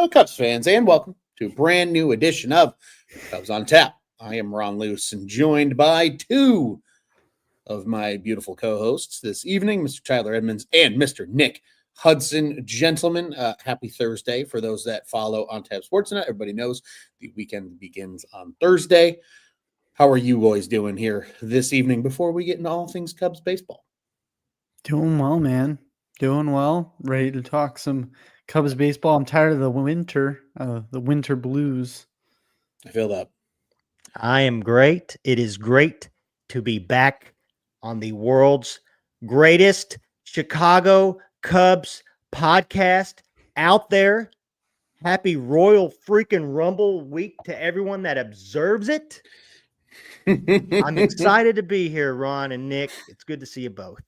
Hello, Cubs fans, and welcome to a brand new edition of Cubs on Tap. I am Ron Luce and joined by two of my beautiful co-hosts this evening, Mr. Tyler Edmonds and Mr. Nick Hudson. Gentlemen, happy Thursday for those that follow on Tap Sportsnet. Everybody knows the weekend begins on Thursday. How are you boys doing here this evening before we get into all things Cubs baseball? Doing well, man. Doing well. Ready to talk some Cubs baseball. I'm tired of the winter blues. I feel that. I am great. It is great to be back on the world's greatest Chicago Cubs podcast out there. Happy Royal freaking Rumble week to everyone that observes it. I'm excited to be here, Ron and Nick. It's good to see you both.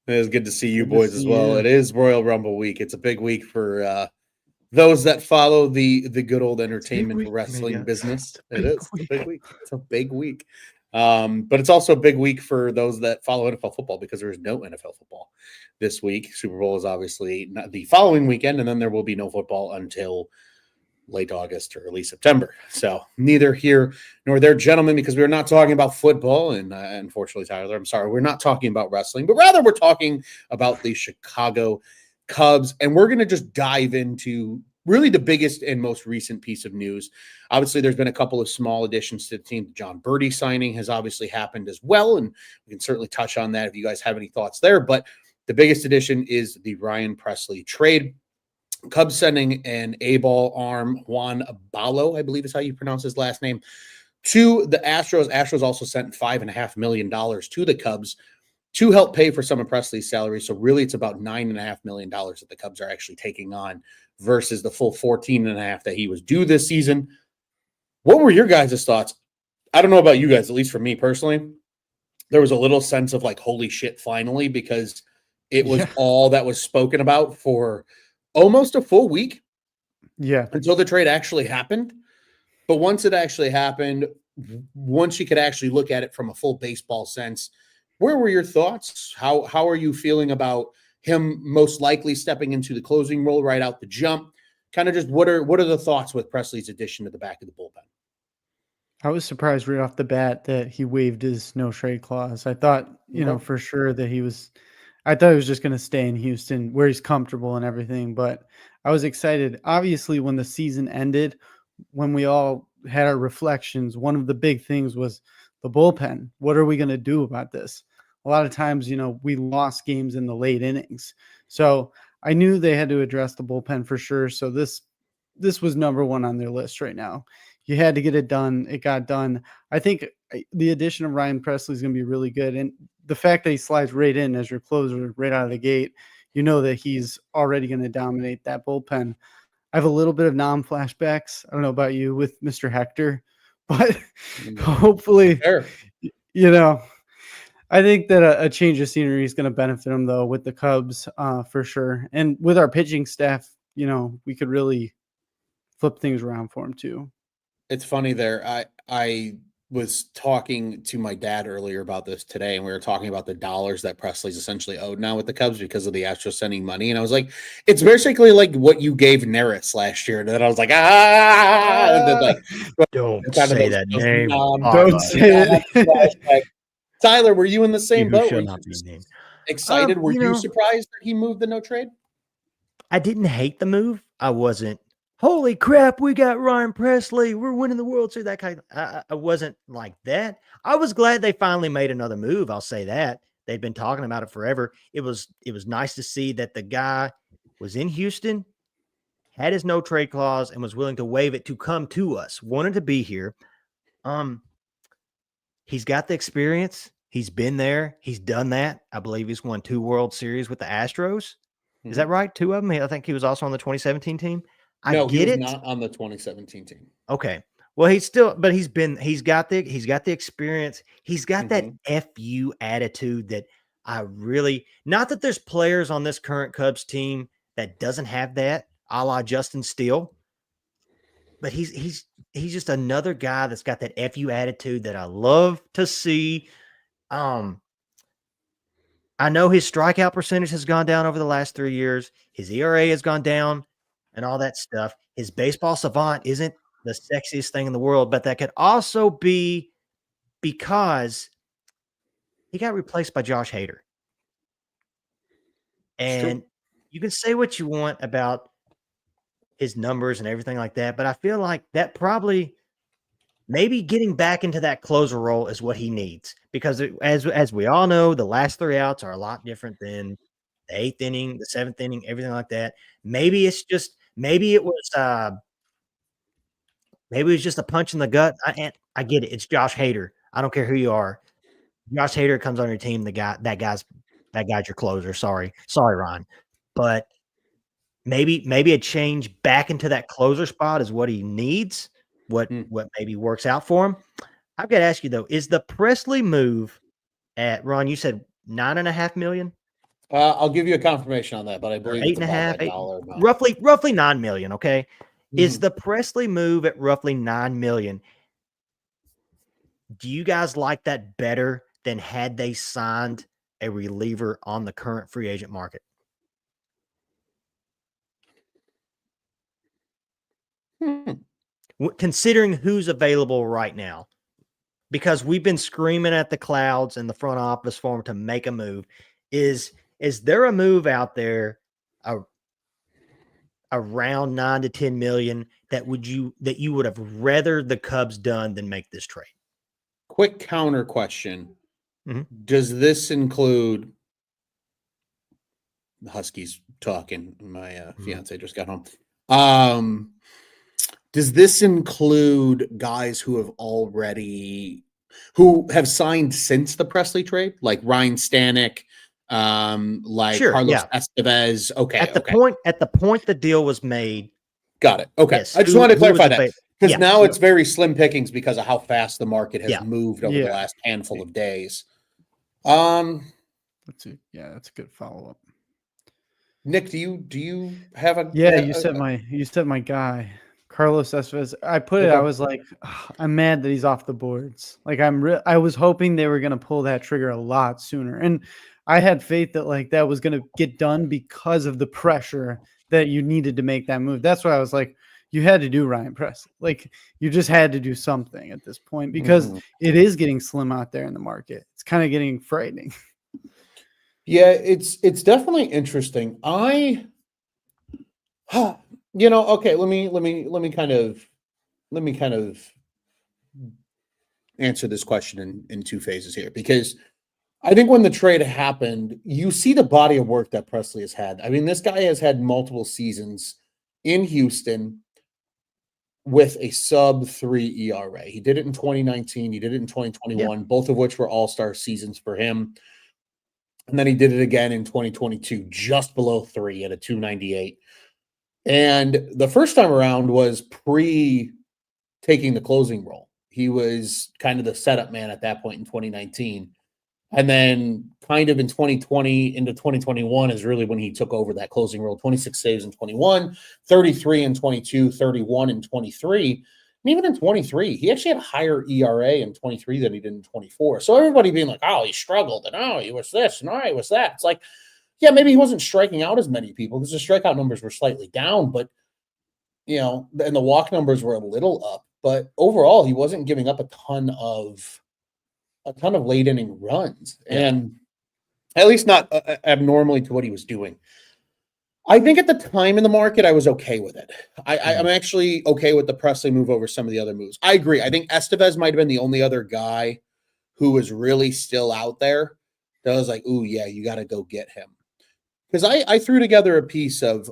It is good to see you boys as well. It is Royal Rumble week. It's a big week for those that follow the good old entertainment wrestling business. It is a big week. It's a big week. But it's also a big week for those that follow NFL football because there is no NFL football this week. Super Bowl is obviously not the following weekend, and then there will be no football until late August or early September. So neither here nor there, gentlemen, because we're not talking about football. And unfortunately, Tyler, I'm sorry, we're not talking about wrestling, but rather we're talking about the Chicago Cubs. And we're going to just dive into really the biggest and most recent piece of news. Obviously, there's been a couple of small additions to the team. The John Birdie signing has obviously happened as well. And we can certainly touch on that if you guys have any thoughts there. But the biggest addition is the Ryan Pressly trade. Cubs sending an A-ball arm, Juan Ballo, I believe is how you pronounce his last name, to the Astros. Astros also sent $5.5 million to the Cubs to help pay for some of Pressly's salary. So really it's about $9.5 million that the Cubs are actually taking on versus the full $14.5 million that he was due this season. What were your guys' thoughts? I don't know about you guys, at least for me personally. There was a little sense of like, holy shit, finally, because it was all that was spoken about for almost a full week. Yeah. Until the trade actually happened. But once it actually happened, once you could actually look at it from a full baseball sense, where were your thoughts? How are you feeling about him most likely stepping into the closing role right out the jump? Kind of just what are the thoughts with Pressly's addition to the back of the bullpen? I was surprised right off the bat that he waived his no trade clause. I thought, for sure that I thought he was just going to stay in Houston where he's comfortable and everything, but I was excited. Obviously, when the season ended, when we all had our reflections, one of the big things was the bullpen. What are we going to do about this? A lot of times, we lost games in the late innings. So I knew they had to address the bullpen for sure. So this was number one on their list right now. You had to get it done. It got done. I think the addition of Ryan Pressly is going to be really good. And the fact that he slides right in as your closer right out of the gate, you know that he's already going to dominate that bullpen. I have a little bit of flashbacks. I don't know about you with Mr. Hector, but hopefully, I think that a change of scenery is going to benefit him though with the Cubs for sure. And with our pitching staff, we could really flip things around for him too. It's funny there. I was talking to my dad earlier about this today, and we were talking about the dollars that Pressly's essentially owed now with the Cubs because of the Astros sending money. And I was like, it's basically like what you gave Neris last year. And then I was like, and then don't say that name. Don't say it. Tyler, were you in the same boat? Were you excited? Were you surprised that he moved the no trade? I didn't hate the move. I wasn't. Holy crap, we got Ryan Pressly. We're winning the World Series. That kind of, I wasn't like that. I was glad they finally made another move. I'll say that. They'd been talking about it forever. It was nice to see that the guy was in Houston, had his no trade clause, and was willing to waive it to come to us. Wanted to be here. He's got the experience. He's been there. He's done that. I believe he's won 2 World Series with the Astros. Is that right? 2 of them? I think he was also on the 2017 team. No, he was not on the 2017 team. Okay. Well, he's got the experience. He's got that FU attitude that I really, not that there's players on this current Cubs team that doesn't have that, a la Justin Steele, but he's just another guy that's got that FU attitude that I love to see. I know his strikeout percentage has gone down over the last 3 years. His ERA has gone down. and all that stuff. His baseball savant isn't the sexiest thing in the world, but that could also be because he got replaced by Josh Hader. And you can say what you want about his numbers and everything like that, but I feel like that probably maybe getting back into that closer role is what he needs, because as we all know, the last 3 outs are a lot different than the 8th inning, the 7th inning, everything like that. Maybe it was just a punch in the gut. I get it. It's Josh Hader. I don't care who you are. Josh Hader comes on your team. That guy's your closer. Sorry, Ron, but maybe a change back into that closer spot is what he needs. What maybe works out for him. I've got to ask you though: is the Pressly move at Ron? You said $9.5 million. I'll give you a confirmation on that, but I believe it's about that dollar amount. Roughly $9 million. Okay, is the Pressly move at roughly $9 million? Do you guys like that better than had they signed a reliever on the current free agent market? Considering who's available right now, because we've been screaming at the clouds and the front office for him to make a move. Is there a move out there around 9 to 10 million that you would have rather the Cubs done than make this trade? Quick counter question. Does this include the Huskies talking? My fiance just got home. Does this include guys who have signed since the Pressly trade, like Ryan Stanek, Carlos Estevez? Okay. At the point the deal was made. Got it. Okay. Yes, I just wanted to clarify that, because now it's very slim pickings because of how fast the market has moved over the last handful of days. That's a good follow-up. Nick, do you have a you said my guy Carlos Estevez. I was like, I'm mad that he's off the boards. Like I was hoping they were going to pull that trigger a lot sooner, and I had faith that that was going to get done because of the pressure that you needed to make that move. That's why I was like, you had to do Ryan Pressly. Like you just had to do something at this point, because it is getting slim out there in the market. It's kind of getting frightening. Yeah, it's definitely interesting. Okay, let me kind of answer this question in two phases here, because I think when the trade happened, you see the body of work that Pressly has had. I mean, this guy has had multiple seasons in Houston with a sub-3 ERA. He did it in 2019. He did it in 2021, both of which were all-star seasons for him. And then he did it again in 2022, just below 3 at a 298. And the first time around was taking the closing role. He was kind of the setup man at that point in 2019. And then kind of in 2020 into 2021 is really when he took over that closing role. 26 saves in 21, 33 in 22, 31 in 23. And even in 23, he actually had a higher ERA in 23 than he did in 24. So everybody being like, oh, he struggled, and oh, he was this, and oh, he was that. It's like, yeah, maybe he wasn't striking out as many people because the strikeout numbers were slightly down, but, and the walk numbers were a little up. But overall, he wasn't giving up a ton of late inning runs, and at least not abnormally to what he was doing. I think at the time in the market, I was okay with it. I'm actually okay with the Pressly move over some of the other moves. I agree. I think Estevez might have been the only other guy who was really still out there that was like, ooh, yeah, you got to go get him. Because I threw together a piece of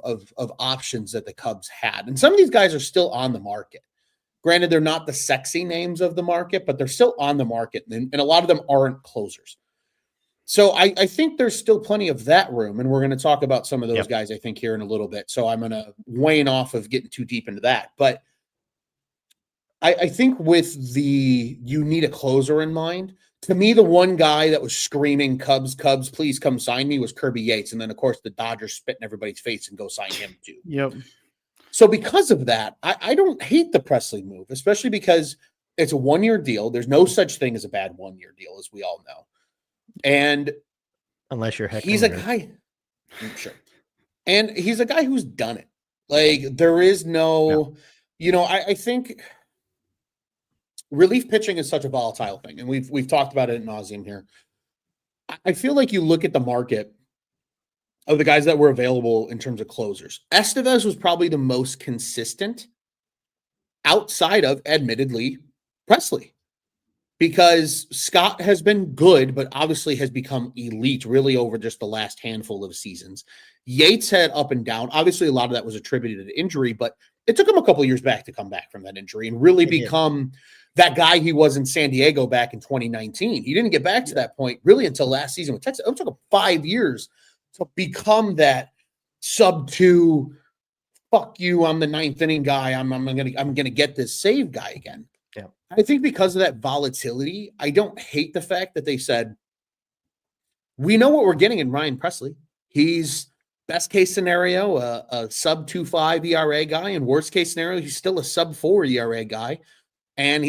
options that the Cubs had. And some of these guys are still on the market. Granted, they're not the sexy names of the market, but they're still on the market. And a lot of them aren't closers. So I think there's still plenty of that room. And we're going to talk about some of those guys, I think, here in a little bit. So I'm going to wane off of getting too deep into that. But I think with you need a closer in mind. To me, the one guy that was screaming, Cubs, please come sign me, was Kirby Yates. And then, of course, the Dodgers spit in everybody's face and go sign him too. Yep. So because of that, I don't hate the Pressly move, especially because it's a 1-year deal. There's no such thing as a bad 1-year deal, as we all know. And unless you're he's a guy, sure. And he's a guy who's done it. Like there is no. I think relief pitching is such a volatile thing, and we've talked about it ad nauseum here. I feel like you look at the market of the guys that were available in terms of closers. Estevez was probably the most consistent outside of, admittedly, Presley, because Scott has been good, but obviously has become elite really over just the last handful of seasons. Yates had up and down. Obviously, a lot of that was attributed to injury, but it took him a couple of years back to come back from that injury and really become that guy he was in San Diego back in 2019. He didn't get back to that point really until last season with Texas. It took him 5 years to become that sub-2, fuck you, I'm the ninth inning guy. I'm gonna get this save guy again. Yeah. I think because of that volatility, I don't hate the fact that they said, we know what we're getting in Ryan Presley. He's best case scenario, a sub 2.5 ERA guy, and worst case scenario, he's still a sub 4 ERA guy. And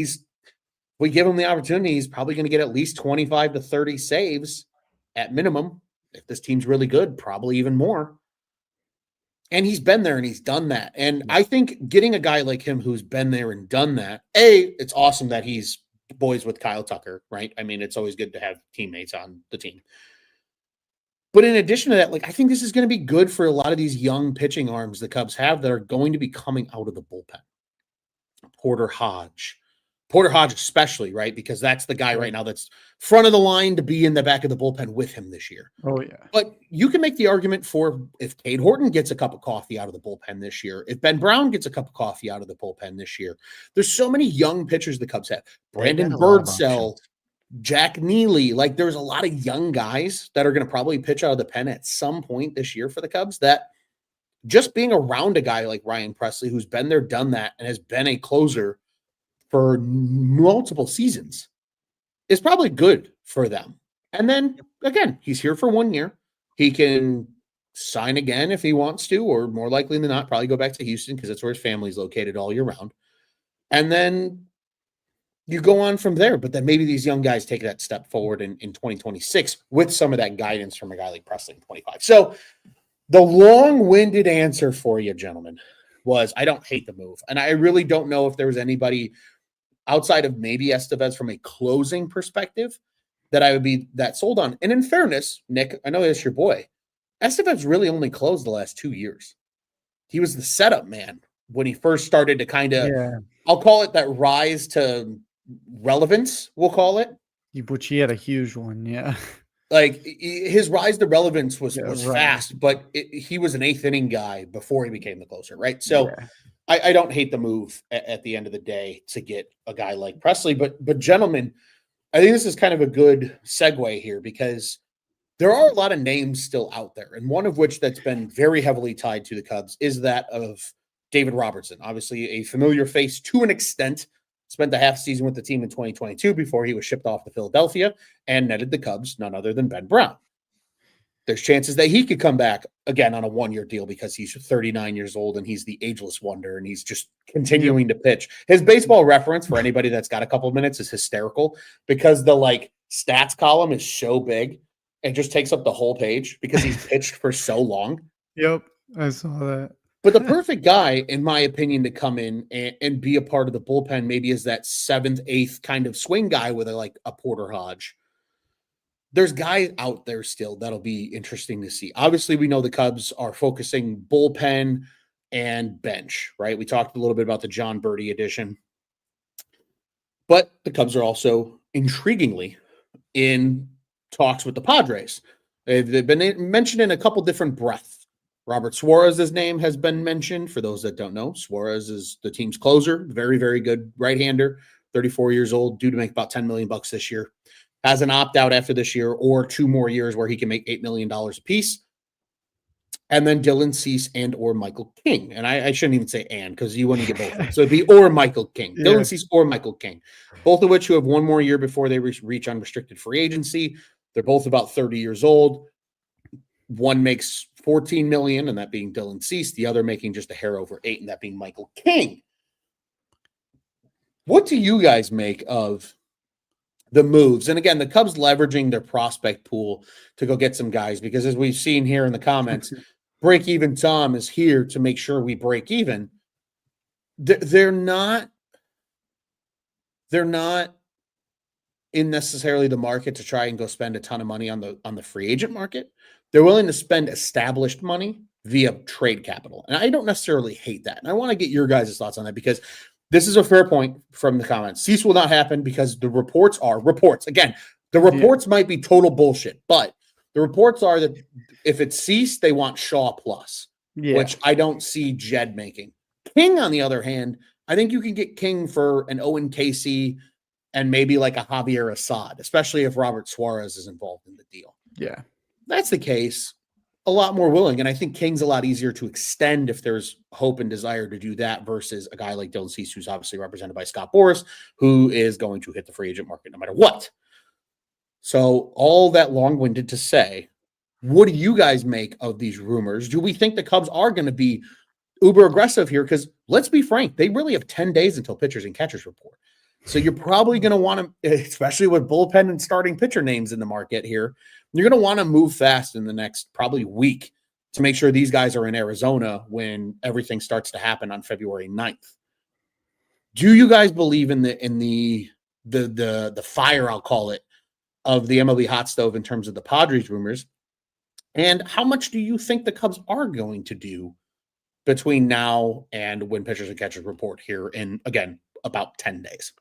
we give him the opportunity, he's probably going to get at least 25 to 30 saves at minimum. If this team's really good, probably even more. And he's been there and he's done that. And I think getting a guy like him who's been there and done that, it's awesome that he's boys with Kyle Tucker, right? I mean, it's always good to have teammates on the team. But in addition to that, I think this is going to be good for a lot of these young pitching arms the Cubs have that are going to be coming out of the bullpen. Porter Hodge especially, right? Because that's the guy right now that's front of the line to be in the back of the bullpen with him this year. Oh, yeah. But you can make the argument for if Cade Horton gets a cup of coffee out of the bullpen this year, if Ben Brown gets a cup of coffee out of the bullpen this year, there's so many young pitchers the Cubs have. Brandon Birdsell, Jack Neely. There's a lot of young guys that are going to probably pitch out of the pen at some point this year for the Cubs that just being around a guy like Ryan Presley, who's been there, done that, and has been a closer for multiple seasons, is probably good for them. And then, again, he's here for 1 year. He can sign again if he wants to, or more likely than not, probably go back to Houston because that's where his family's located all year round. And then you go on from there. But then maybe these young guys take that step forward in 2026 with some of that guidance from a guy like Presley in 25. So the long-winded answer for you, gentlemen, was I don't hate the move. And I really don't know if there was anybody outside of maybe Estevez from a closing perspective that I would be that sold on. And in fairness, Nick, I know that's your boy. Estevez really only closed the last 2 years. He was the setup man when he first started to kind of, I'll call it that rise to relevance, we'll call it. Which he had a huge one, yeah. His rise to relevance was fast, but he was an eighth inning guy before he became the closer, right? So I don't hate the move at the end of the day to get a guy like Presley. But gentlemen, I think this is kind of a good segue here because there are a lot of names still out there, and one of which that's been very heavily tied to the Cubs is that of David Robertson. Obviously a familiar face to an extent. Spent the half season with the team in 2022 before he was shipped off to Philadelphia and netted the Cubs none other than Ben Brown. There's chances that he could come back again on a 1-year deal because he's 39 years old and he's the ageless wonder and he's just continuing to pitch. His baseball reference for anybody that's got a couple of minutes is hysterical because the stats column is so big and just takes up the whole page because he's pitched for so long. Yep, I saw that. But the perfect guy, in my opinion, to come in and be a part of the bullpen maybe is that 7th, 8th kind of swing guy with a Porter Hodge. There's guys out there still that'll be interesting to see. Obviously, we know the Cubs are focusing bullpen and bench, right? We talked a little bit about the John Birdie edition. But the Cubs are also intriguingly in talks with the Padres. They've been mentioned in a couple different breaths. Robert Suarez's name has been mentioned. For those that don't know, Suarez is the team's closer. Very, very good right-hander, 34 years old, due to make about $10 million this year. Has an opt-out after this year or 2 more years where he can make $8 million a piece. And then Dylan Cease and or Michael King. And I shouldn't even say and because you wouldn't get both. So it'd be or Michael King. Yeah. Dylan Cease or Michael King. Both of which who have 1 more year before they reach unrestricted free agency. They're both about 30 years old. One makes $14 million, and that being Dylan Cease. The other making just a hair over 8, and that being Michael King. What do you guys make of the moves? And again, the Cubs leveraging their prospect pool to go get some guys, because as we've seen here in the comments, break even Tom is here to make sure we break even. They're not in necessarily the market to try and go spend a ton of money on the free agent market. They're willing to spend established money via trade capital. And I don't necessarily hate that. And I want to get your guys' thoughts on that, because this is a fair point from the comments. Cease will not happen because the reports are reports. Again, the reports might be total bullshit, but the reports are that if it's Cease, they want Shaw plus, which I don't see Jed making. King, on the other hand, I think you can get King for an Owen Casey and maybe like a Javier Assad, especially if Robert Suarez is involved in the deal. Yeah. That's the case. A lot more willing. And I think King's a lot easier to extend if there's hope and desire to do that versus a guy like Dylan Cease, who's obviously represented by Scott Boras, who is going to hit the free agent market no matter what. So all that long-winded to say, what do you guys make of these rumors? Do we think the Cubs are going to be uber aggressive here? Because let's be frank, they really have 10 days until pitchers and catchers report. So you're probably going to want to, especially with bullpen and starting pitcher names in the market here, you're going to want to move fast in the next probably week to make sure these guys are in Arizona when everything starts to happen on February 9th. Do you guys believe in the fire, I'll call it, of the MLB hot stove in terms of the Padres rumors? And how much do you think the Cubs are going to do between now and when pitchers and catchers report here in, again, about 10 days?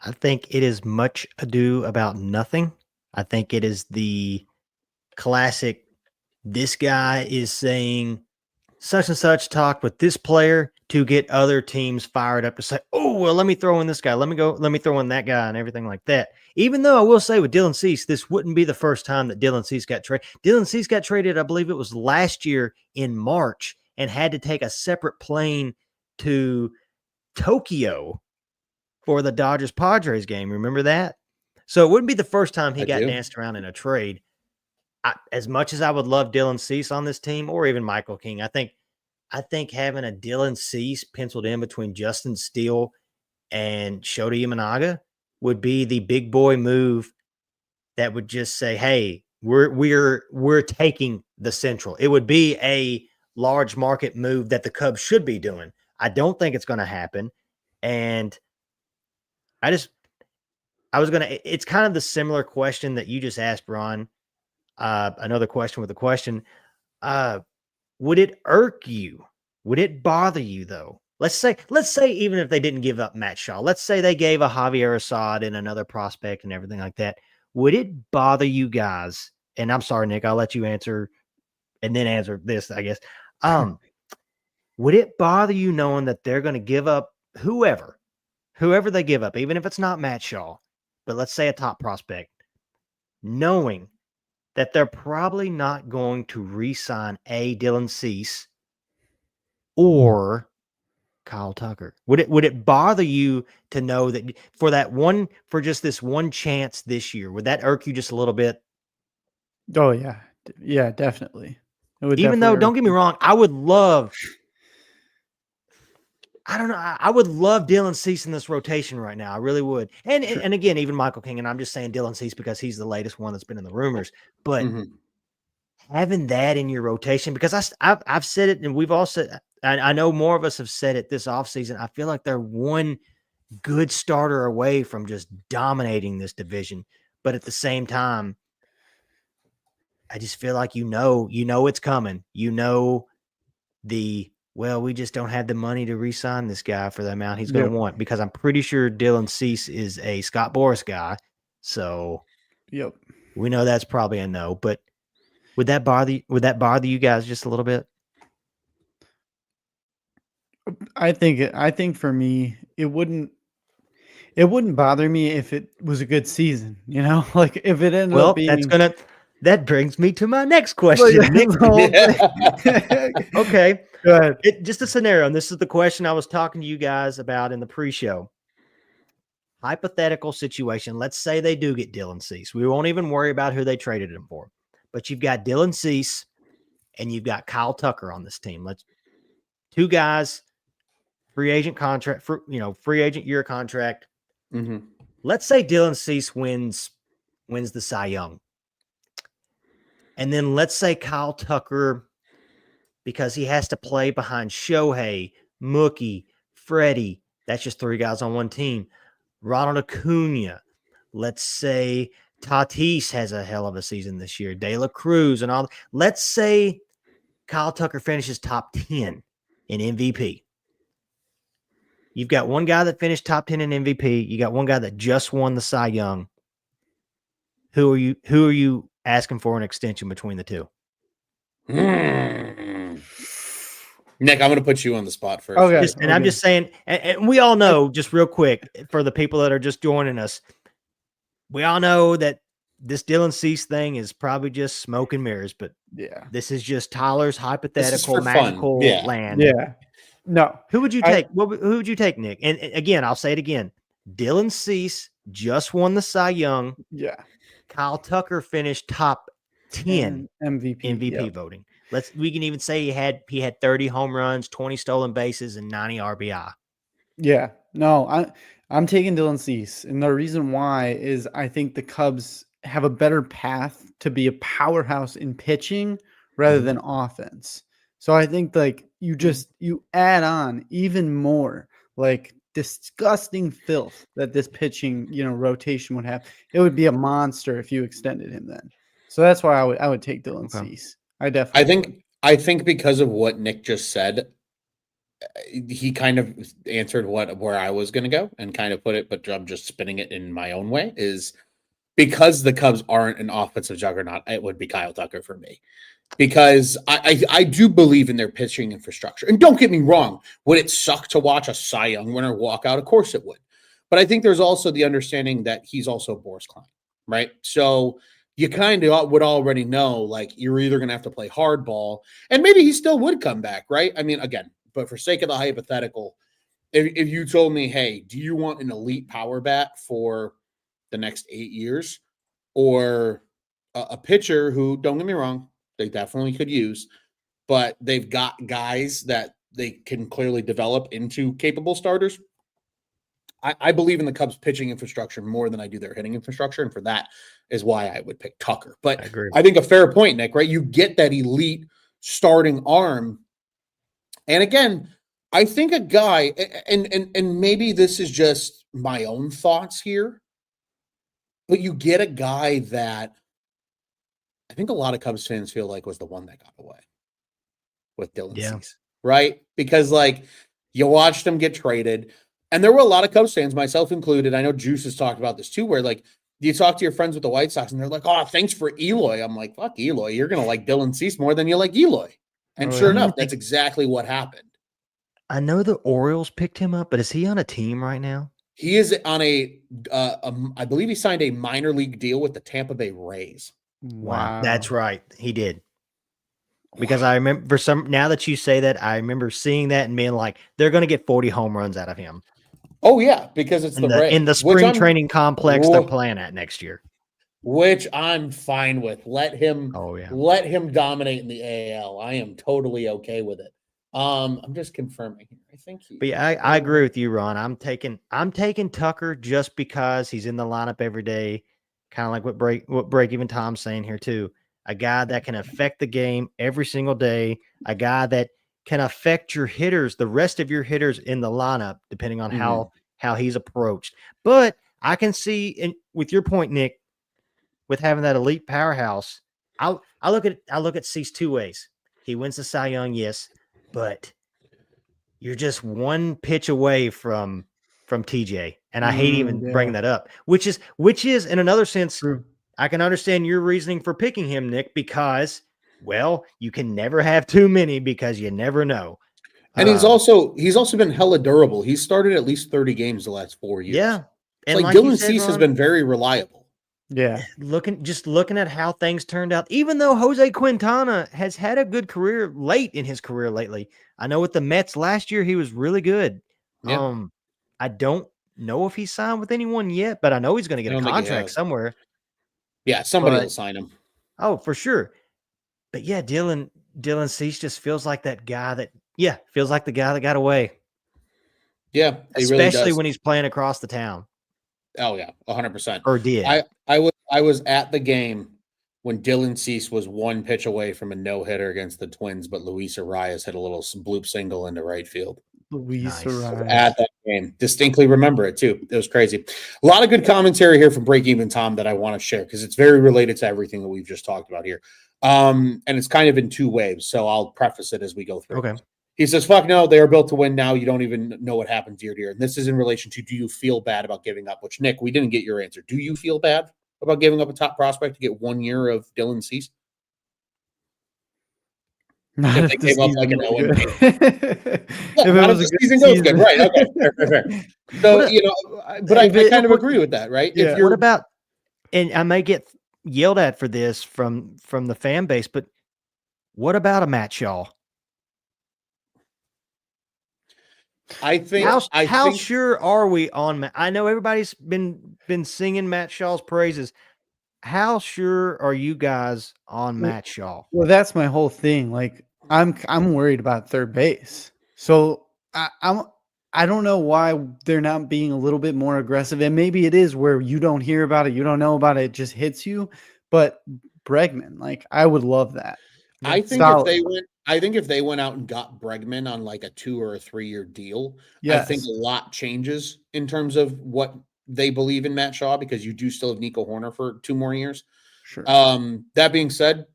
I think it is much ado about nothing. I think it is the classic, this guy is saying such and such talked with this player to get other teams fired up to say, oh, well, let me throw in this guy. Let me throw in that guy and everything like that. Even though I will say with Dylan Cease, this wouldn't be the first time that Dylan Cease got traded. Dylan Cease got traded, I believe it was last year in March, and had to take a separate plane to Tokyo for the Dodgers-Padres game. Remember that? So it wouldn't be the first time he got danced around in a trade. As much as I would love Dylan Cease on this team, or even Michael King, I think having a Dylan Cease penciled in between Justin Steele and Shota Imanaga would be the big boy move that would just say, hey, we're taking the Central. It would be a large market move that the Cubs should be doing. I don't think it's going to happen. And it's kind of the similar question that you just asked, Ron. Another question with a question. Would it irk you? Would it bother you though? Let's say even if they didn't give up Matt Shaw, let's say they gave a Javier Assad and another prospect and everything like that. Would it bother you guys? And I'm sorry, Nick, I'll let you answer and then answer this, I guess. Would it bother you knowing that they're going to give up whoever they give up, even if it's not Matt Shaw, but let's say a top prospect, knowing that they're probably not going to re-sign Dylan Cease or Kyle Tucker? Would it bother you to know that for just this one chance this year? Would that irk you just a little bit? Oh yeah. Yeah, definitely. Even though, don't get me wrong, I would love Dylan Cease in this rotation right now. I really would. And again, even Michael King, and I'm just saying Dylan Cease because he's the latest one that's been in the rumors. But having that in your rotation, because I've said it, and we've all said, I know more of us have said it this offseason. I feel like they're one good starter away from just dominating this division. But at the same time, I just feel like you know it's coming. Well, we just don't have the money to re-sign this guy for the amount he's going to want, because I'm pretty sure Dylan Cease is a Scott Boras guy. So we know that's probably a no. But would that bother you guys just a little bit? I think for me, it wouldn't bother me if it was a good season, like if it ended up being. That brings me to my next question. Okay. Go ahead. Just a scenario, and this is the question I was talking to you guys about in the pre-show. Hypothetical situation. Let's say they do get Dylan Cease. We won't even worry about who they traded him for. But you've got Dylan Cease and you've got Kyle Tucker on this team. Two guys, free agent contract, free agent year contract. Let's say Dylan Cease wins the Cy Young. And then let's say Kyle Tucker, because he has to play behind Shohei, Mookie, Freddie. That's just 3 guys on one team. Ronald Acuna. Let's say Tatis has a hell of a season this year. De La Cruz and all. Let's say Kyle Tucker finishes top 10 in MVP. You've got one guy that finished top 10 in MVP. You got one guy that just won the Cy Young. Who are you asking for an extension between the two? Nick, I'm going to put you on the spot first. Okay. I'm just saying, and we all know, just real quick, for the people that are just joining us, we all know that this Dylan Cease thing is probably just smoke and mirrors, but yeah, this is just Tyler's hypothetical, for magical fun. land. Yeah. No. Who would you take? Who would you take, Nick? And again, I'll say it again. Dylan Cease just won the Cy Young. Yeah. Kyle Tucker finished top 10 MVP voting. We can even say he had 30 home runs, 20 stolen bases, and 90 RBI. Yeah. No, I'm taking Dylan Cease. And the reason why is I think the Cubs have a better path to be a powerhouse in pitching rather than offense. So I think like you add on even more like disgusting filth that this pitching, rotation would have. It would be a monster if you extended him then. So that's why I would take Dylan Cease. I think because of what Nick just said, he kind of answered where I was going to go and kind of put it, but I'm just spinning it in my own way, is because the Cubs aren't an offensive juggernaut, it would be Kyle Tucker for me. Because I do believe in their pitching infrastructure. And don't get me wrong, would it suck to watch a Cy Young winner walk out? Of course it would. But I think there's also the understanding that he's also Boris Klein, right? So you kind of would already know, like, you're either going to have to play hardball, and maybe he still would come back, right? I mean, again, but for sake of the hypothetical, if you told me, hey, do you want an elite power bat for the next 8 years, or a pitcher who, don't get me wrong, they definitely could use, but they've got guys that they can clearly develop into capable starters. I believe in the Cubs pitching infrastructure more than I do their hitting infrastructure. And for that is why I would pick Tucker. But I think a fair point, Nick, right? You get that elite starting arm. And again, I think a guy, and maybe this is just my own thoughts here, but you get a guy that I think a lot of Cubs fans feel like was the one that got away with Dylan Cease, right? Because like you watched him get traded, and there were a lot of Cubs fans, myself included. I know Juice has talked about this too, where like you talk to your friends with the White Sox and they're like, "Oh, thanks for Eloy." I'm like, "Fuck Eloy, you're gonna like Dylan Cease more than you like Eloy." And sure enough, that's exactly what happened. I know the Orioles picked him up, but is he on a team right now? He is on I believe he signed a minor league deal with the Tampa Bay Rays. Wow. That's right. He did. Because I remember now that you say that, I remember seeing that and being like, they're going to get 40 home runs out of him. Oh yeah, because it's the Rays. In the spring training complex they're playing at next year. Which I'm fine with. Let him dominate in the AL. I am totally okay with it. I'm just confirming here. I think But yeah, I agree with you, Ron. I'm taking Tucker just because he's in the lineup every day. Kind of like what Break Even Tom's saying here too. A guy that can affect the game every single day. A guy that can affect your hitters, the rest of your hitters in the lineup, depending on how he's approached. But I can see, and with your point, Nick, with having that elite powerhouse, I look at Cease two ways. He wins the Cy Young, yes, but you're just one pitch away from TJ, and I hate even bringing that up. Which is in another sense, I can understand your reasoning for picking him, Nick, because you can never have too many because you never know. And he's also been hella durable. He's started at least 30 games the last 4 years. Yeah, and like Dylan Cease has been very reliable. Yeah. Looking at how things turned out, even though Jose Quintana has had a good career late in his career lately. I know with the Mets last year, he was really good. Yeah. I don't know if he signed with anyone yet, but I know he's going to get a contract somewhere. Yeah, somebody will sign him. Oh, for sure. But yeah, Dylan Cease just feels like that guy that the guy that got away. Yeah, especially really when he's playing across the town. Oh yeah, 100%. Or did I was at the game when Dylan Cease was one pitch away from a no-hitter against the Twins, but Luis Arias hit a little bloop single into right field. Luis Nice. Arias. At that game. Distinctly remember it, too. It was crazy. A lot of good commentary here from Break Even Tom that I want to share because it's very related to everything that we've just talked about here. And it's kind of in two waves, so I'll preface it as we go through. Okay. He says, fuck no, they are built to win now. You don't even know what happens year to year. And this is in relation to, do you feel bad about giving up? Which, Nick, we didn't get your answer. Do you feel bad about giving up a top prospect to get 1 year of Dylan Cease? Not If if they the gave up like season an was 0 good. Yeah, If it not was if a the good season goes good. season. Right. Okay. Fair. So, you know, but I kind of agree with that, right? Yeah. If you're What about, and I may get yelled at for this from the fan base, but what about a Matt Shaw? I think How sure are we on Matt? I know everybody's been singing Matt Shaw's praises. How sure are you guys on Matt Shaw? Well, that's my whole thing. Like, I'm worried about third base. So I don't know why they're not being a little bit more aggressive. And maybe it is where you don't hear about it, you don't know about it, it just hits you. But Bregman, like, I would love that. I think if they went out and got Bregman on like a 2 or a 3 year deal, I think Yes. a lot changes in terms of what they believe in Matt Shaw, because you do still have Nico Horner for 2 more years. Sure. That being said,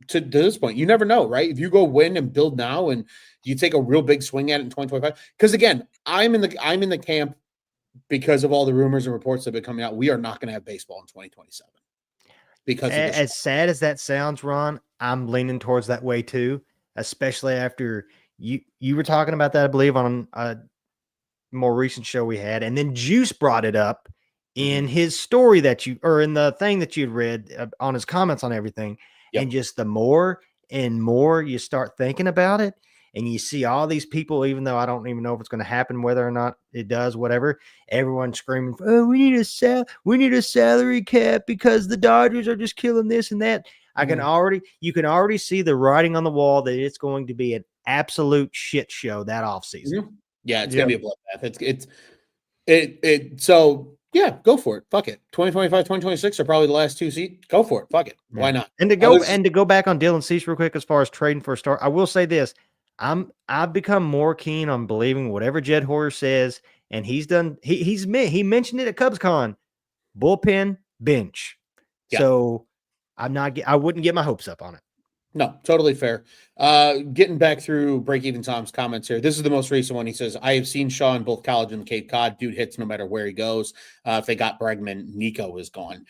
to this point, you never know, right? If you go win and build now and you take a real big swing at it in 2025, because again, I'm in the camp, because of all the rumors and reports that have been coming out, we are not going to have baseball in 2027 because of this. As sad as that sounds, Ron, I'm leaning towards that way too, especially after you were talking about that, I believe, on a more recent show we had, and then Juice brought it up in his story or in the thing that you'd read on his comments on everything. Yep. And just the more and more you start thinking about it, and you see all these people, even though I don't even know if it's going to happen, whether or not it does, whatever, everyone screaming, oh, we need a salary cap because the Dodgers are just killing this and that. You can already see the writing on the wall that it's going to be an absolute shit show that offseason. Yeah, it's gonna be a bloodbath. So yeah, go for it. Fuck it. 2025, 2026 are probably the last 2 seats. Go for it. Fuck it. Why not? And to go back on Dylan Cease real quick, as far as trading for a star, I will say this. I've become more keen on believing whatever Jed Hoyer says, and he's done. He mentioned it at CubsCon, bullpen bench. Yeah. So I wouldn't get my hopes up on it. No, totally fair. Getting back through Break Even Tom's comments here. This is the most recent one. He says, I have seen Shaw in both college and the Cape Cod. Dude hits no matter where he goes. If they got Bregman, Nico is gone.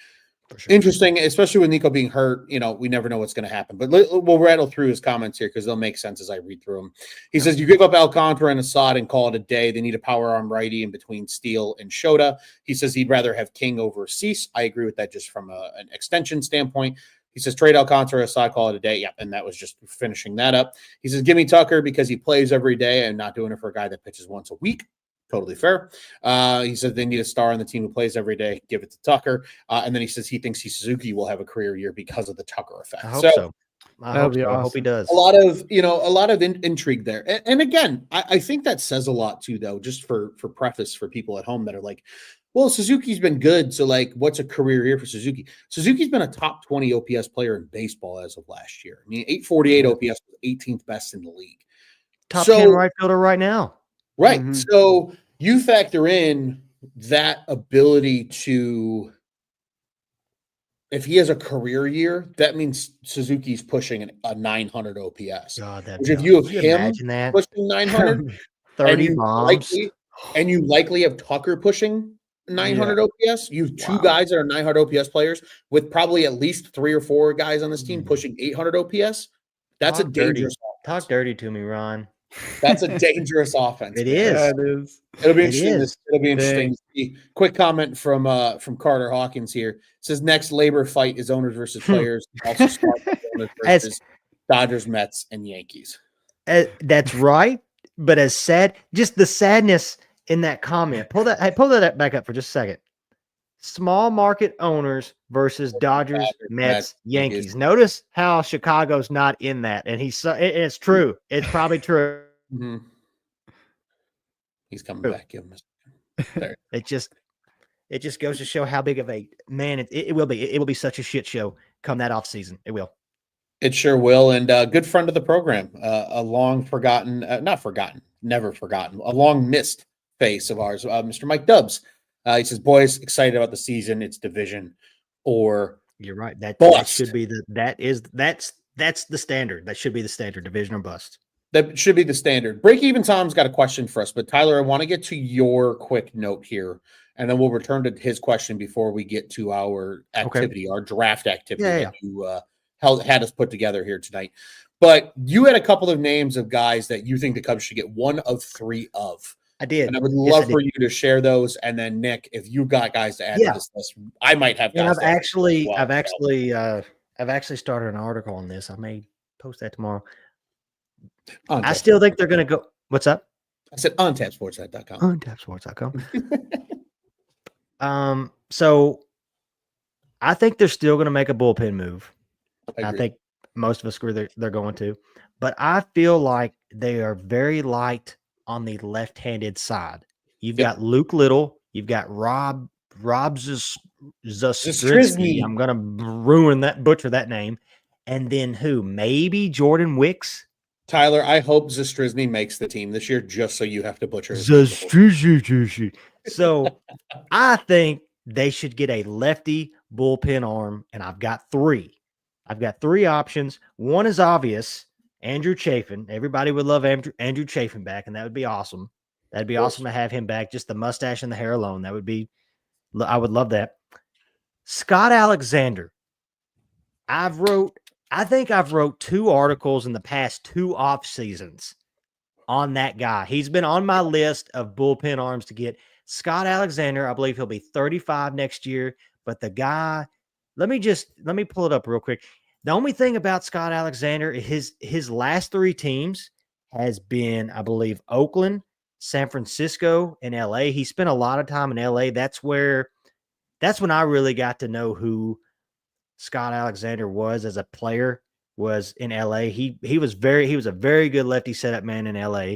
For sure. Interesting, especially with Nico being hurt. You know, we never know what's going to happen. But we'll rattle through his comments here because they'll make sense as I read through them. He says, you give up Alcantara and Assad and call it a day. They need a power arm righty in between Steele and Shota. He says he'd rather have King over Cease. I agree with that just from an extension standpoint. He says, trade Alcantara, Assad, call it a day. Yeah, and that was just finishing that up. He says, give me Tucker because he plays every day and not doing it for a guy that pitches once a week. Totally fair. He said they need a star on the team who plays every day. Give it to Tucker. And then he says he thinks Suzuki will have a career year because of the Tucker effect. I hope so. I hope he does. A lot of intrigue there. And again, I think that says a lot too, though, just for preface for people at home that are like, well, Suzuki's been good. So like, what's a career year for Suzuki? Suzuki's been a top 20 OPS player in baseball as of last year. I mean, 848 OPS was 18th best in the league. Top 10 right fielder right now. Right. Mm-hmm. So you factor in that ability to, if he has a career year, that means Suzuki's pushing a 900 OPS. God, if you have him pushing 900, 30 bombs, and you likely have Tucker pushing 900 OPS, you have two guys that are 900 OPS players with probably at least 3 or 4 guys on this team pushing 800 OPS. That's a dangerous offense. Talk dirty to me, Ron. That's a dangerous offense. It is. Yeah, it is. It'll be interesting. It'll be interesting to see. Quick comment from Carter Hawkins here. It says next labor fight is owners versus players. Also start owners versus Dodgers, Mets, and Yankees. That's right. But as sad, just the sadness in that comment. Pull that back up for just a second. Small market owners versus Dodgers, Mets, Yankees. Notice how Chicago's not in that, and it's true. It's probably true. Mm-hmm. He's coming back. Give him It just goes to show how big of a man it will be. It will be such a shit show come that off season. It will. It sure will. And good friend of the program, a long forgotten, not forgotten, never forgotten, a long missed face of ours, Mr. Mike Dubs. He says, boys, excited about the season. It's division or you're right. That bust. should be that's the standard. That should be the standard, division or bust. That should be the standard. Break Even Tom's got a question for us, but Tyler, I want to get to your quick note here, and then we'll return to his question before we get to our activity, our draft activity that you had us put together here tonight. But you had a couple of names of guys that you think the Cubs should get one of three of. I did. And I would love for you to share those. And then Nick, if you've got guys to add to this list, I might have guys. And I've actually started an article on this. I may post that tomorrow. I still think they're going to go. What's up? I said on tapsportsnet.com. On tapsports.com. So I think they're still going to make a bullpen move. I think most of us agree they're going to. But I feel like they are very light on the left-handed side. You've got Luke Little. You've got Rob Zastryzny. I'm going to butcher that name. And then who? Maybe Jordan Wicks. Tyler, I hope Zastryzny makes the team this year just so you have to butcher his Zastryzny. So I think they should get a lefty bullpen arm, and I've got three. I've got three options. One is obvious. Andrew Chafin. Everybody would love Andrew Chafin back, and that would be awesome. That'd be awesome to have him back. Just the mustache and the hair alone. I would love that. Scott Alexander. I think I've wrote 2 articles in the past 2 off seasons on that guy. He's been on my list of bullpen arms to get. Scott Alexander, I believe he'll be 35 next year, but the guy, let me pull it up real quick. The only thing about Scott Alexander is his last 3 teams has been, I believe, Oakland, San Francisco, and LA. He spent a lot of time in LA. That's when I really got to know who Scott Alexander was as a player, was in LA. He was a very good lefty setup man in LA.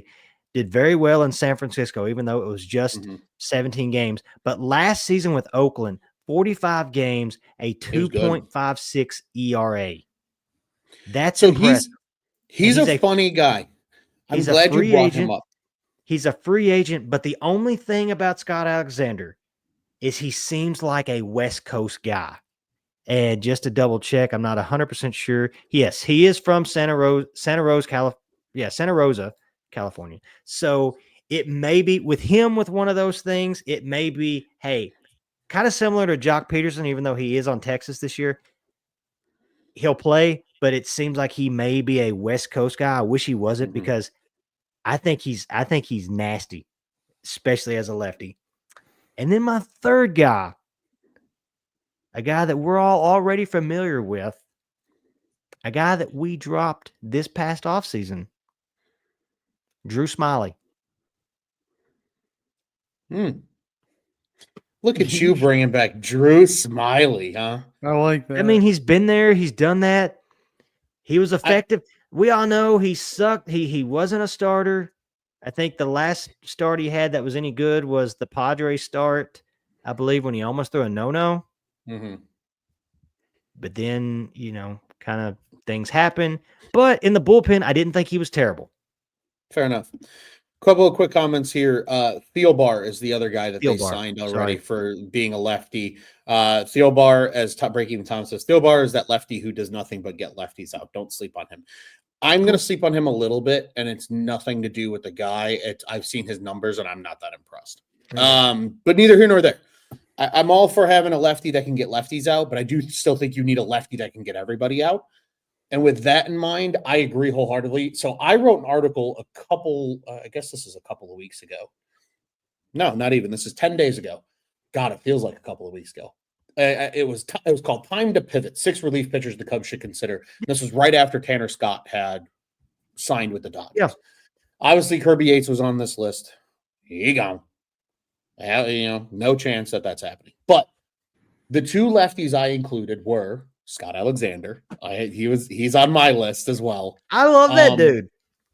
Did very well in San Francisco, even though it was just 17 games. But last season with Oakland, 45 games, a 2.56 ERA. That's impressive. He's a funny guy. I'm glad you brought him up. He's a free agent, but the only thing about Scott Alexander is he seems like a West Coast guy. And just to double check, I'm not 100% sure. Yes, he is from Santa Rosa, California. So it may be with him with one of those things. It may be, hey, kind of similar to Jock Peterson, even though he is on Texas this year. He'll play, but it seems like he may be a West Coast guy. I wish he wasn't because I think he's nasty, especially as a lefty. And then my third guy, a guy that we're all already familiar with, a guy that we dropped this past offseason, Drew Smyly. Look at you bringing back Drew Smyly, huh? I like that. I mean, he's been there. He's done that. He was effective. We all know he sucked. He wasn't a starter. I think the last start he had that was any good was the Padres start, I believe, when he almost threw a no-no. But then, kind of things happen. But in the bullpen, I didn't think he was terrible. Fair enough. Couple of quick comments here. Thielbar is the other guy that they signed already for being a lefty. Thielbar, as Break Even Tom says, Thielbar is that lefty who does nothing but get lefties out. Don't sleep on him. I'm going to sleep on him a little bit, and it's nothing to do with the guy. I've seen his numbers, and I'm not that impressed. But neither here nor there. I'm all for having a lefty that can get lefties out, but I do still think you need a lefty that can get everybody out. And with that in mind, I agree wholeheartedly. So I wrote an article I guess this is a couple of weeks ago. No, not even. This is 10 days ago. God, it feels like a couple of weeks ago. It was called Time to Pivot, 6 relief pitchers the Cubs should consider. This was right after Tanner Scott had signed with the Dodgers. Yeah. Obviously, Kirby Yates was on this list. He gone. No chance that that's happening. But the 2 lefties I included were Scott Alexander. He's on my list as well. I love that dude.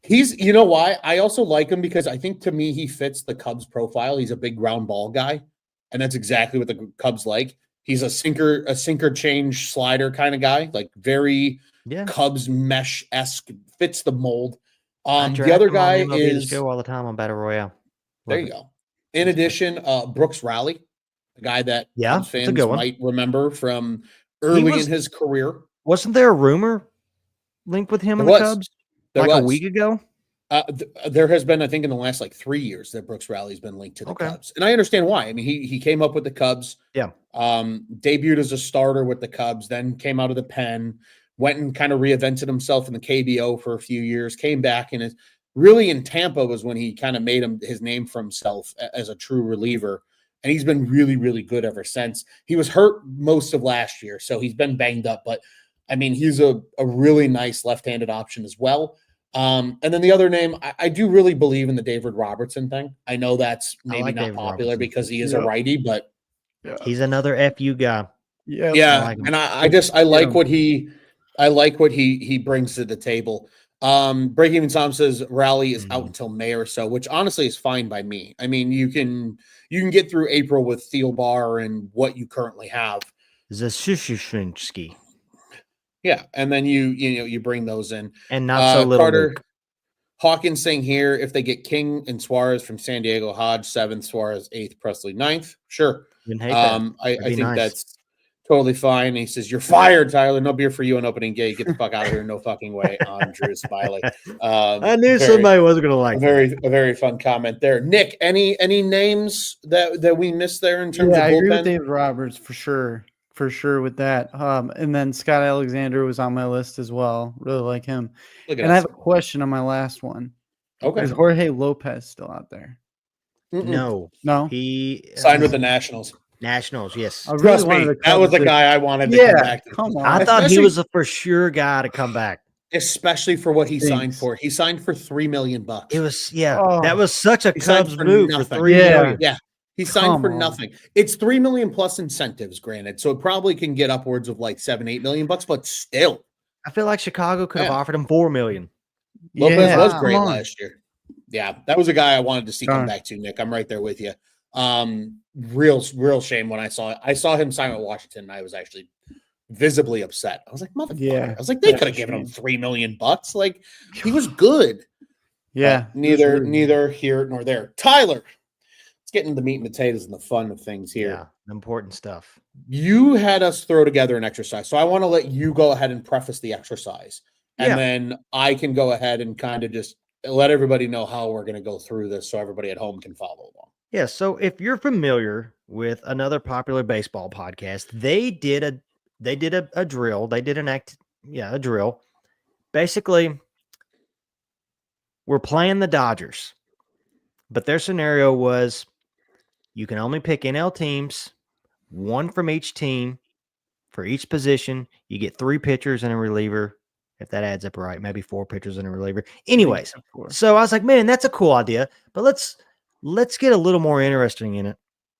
You know why? I also like him because I think to me he fits the Cubs profile. He's a big ground ball guy, and that's exactly what the Cubs like. He's a sinker change slider kind of guy, like very Cubs mesh-esque, fits the mold. The other guy is go all the time on Battle Royale. There you go. In addition, Brooks Rowley, a guy that Cubs fans might remember from early in his career. Wasn't there a rumor linked with him and the Cubs a week ago? There has been, I think, in the last 3 years that Brooks Rowley's been linked to the Cubs. And I understand why. I mean, he came up with the Cubs. Yeah. Debuted as a starter with the Cubs, then came out of the pen, went and kind of reinvented himself in the KBO for a few years, came back, and really in Tampa was when he kind of made his name for himself as a true reliever. And he's been really, really good ever since. He was hurt most of last year, so he's been banged up. But, I mean, he's a really nice left-handed option as well. And then the other name, I do really believe in the David Robertson thing. I know that's maybe not popular because he is a righty, but he's another FU guy. Yeah. And I like what he brings to the table. Breaking Even Tom says Rally is out until May or so, which honestly is fine by me. I mean, you can get through April with Thielbar and what you currently have. Zashishinsky. Yeah, and then you bring those in. And not so little. Carter Hawkins saying here, if they get King and Suarez from San Diego, Hodge 7th, Suarez 8th, Presley 9th. Sure. I think that's totally fine. And he says, "You're fired, Tyler. No beer for you on opening day. Get the fuck out of here. No fucking way." On Drew Smiley. I knew somebody wasn't going to like a very fun comment there. Nick, any names that we missed there in terms of bullpen? I agree with David Roberts for sure with that. And then Scott Alexander was on my list as well. Really like him. I have a question on my last one. Okay. Is Jorge Lopez still out there? No. He signed with the Nationals. Nationals, yes. Trust me, that was the guy I wanted to come back to. Come on. I thought he was a for sure guy to come back. Especially for what he signed for. He signed for $3 million. It was that was such a Cubs move for $3 million. Yeah. He signed for nothing. It's $3 million plus incentives, granted. So it probably can get upwards of $7-8 million, but still. I feel like Chicago could have offered him $4 million. Lopez was great last year. Yeah, that was a guy I wanted to see come back to, Nick. I'm right there with you. Real shame when I saw him sign with Washington. And I was actually visibly upset. I was like, motherfucker. Yeah, I was like, they could have given him $3 million. Like, he was good. Yeah. Neither here nor there. Tyler. Let's get into the meat and potatoes and the fun of things here. Yeah, important stuff. You had us throw together an exercise, so I want to let you go ahead and preface the exercise, and then I can go ahead and kind of just let everybody know how we're going to go through this, so everybody at home can follow along. Yeah. So if you're familiar with another popular baseball podcast, they did a drill. They did a drill. Basically, we're playing the Dodgers, but their scenario was, you can only pick NL teams, one from each team for each position. You get 3 pitchers and a reliever, if that adds up right, maybe 4 pitchers and a reliever. Anyways, so I was like, man, that's a cool idea, but let's get a little more interesting in it.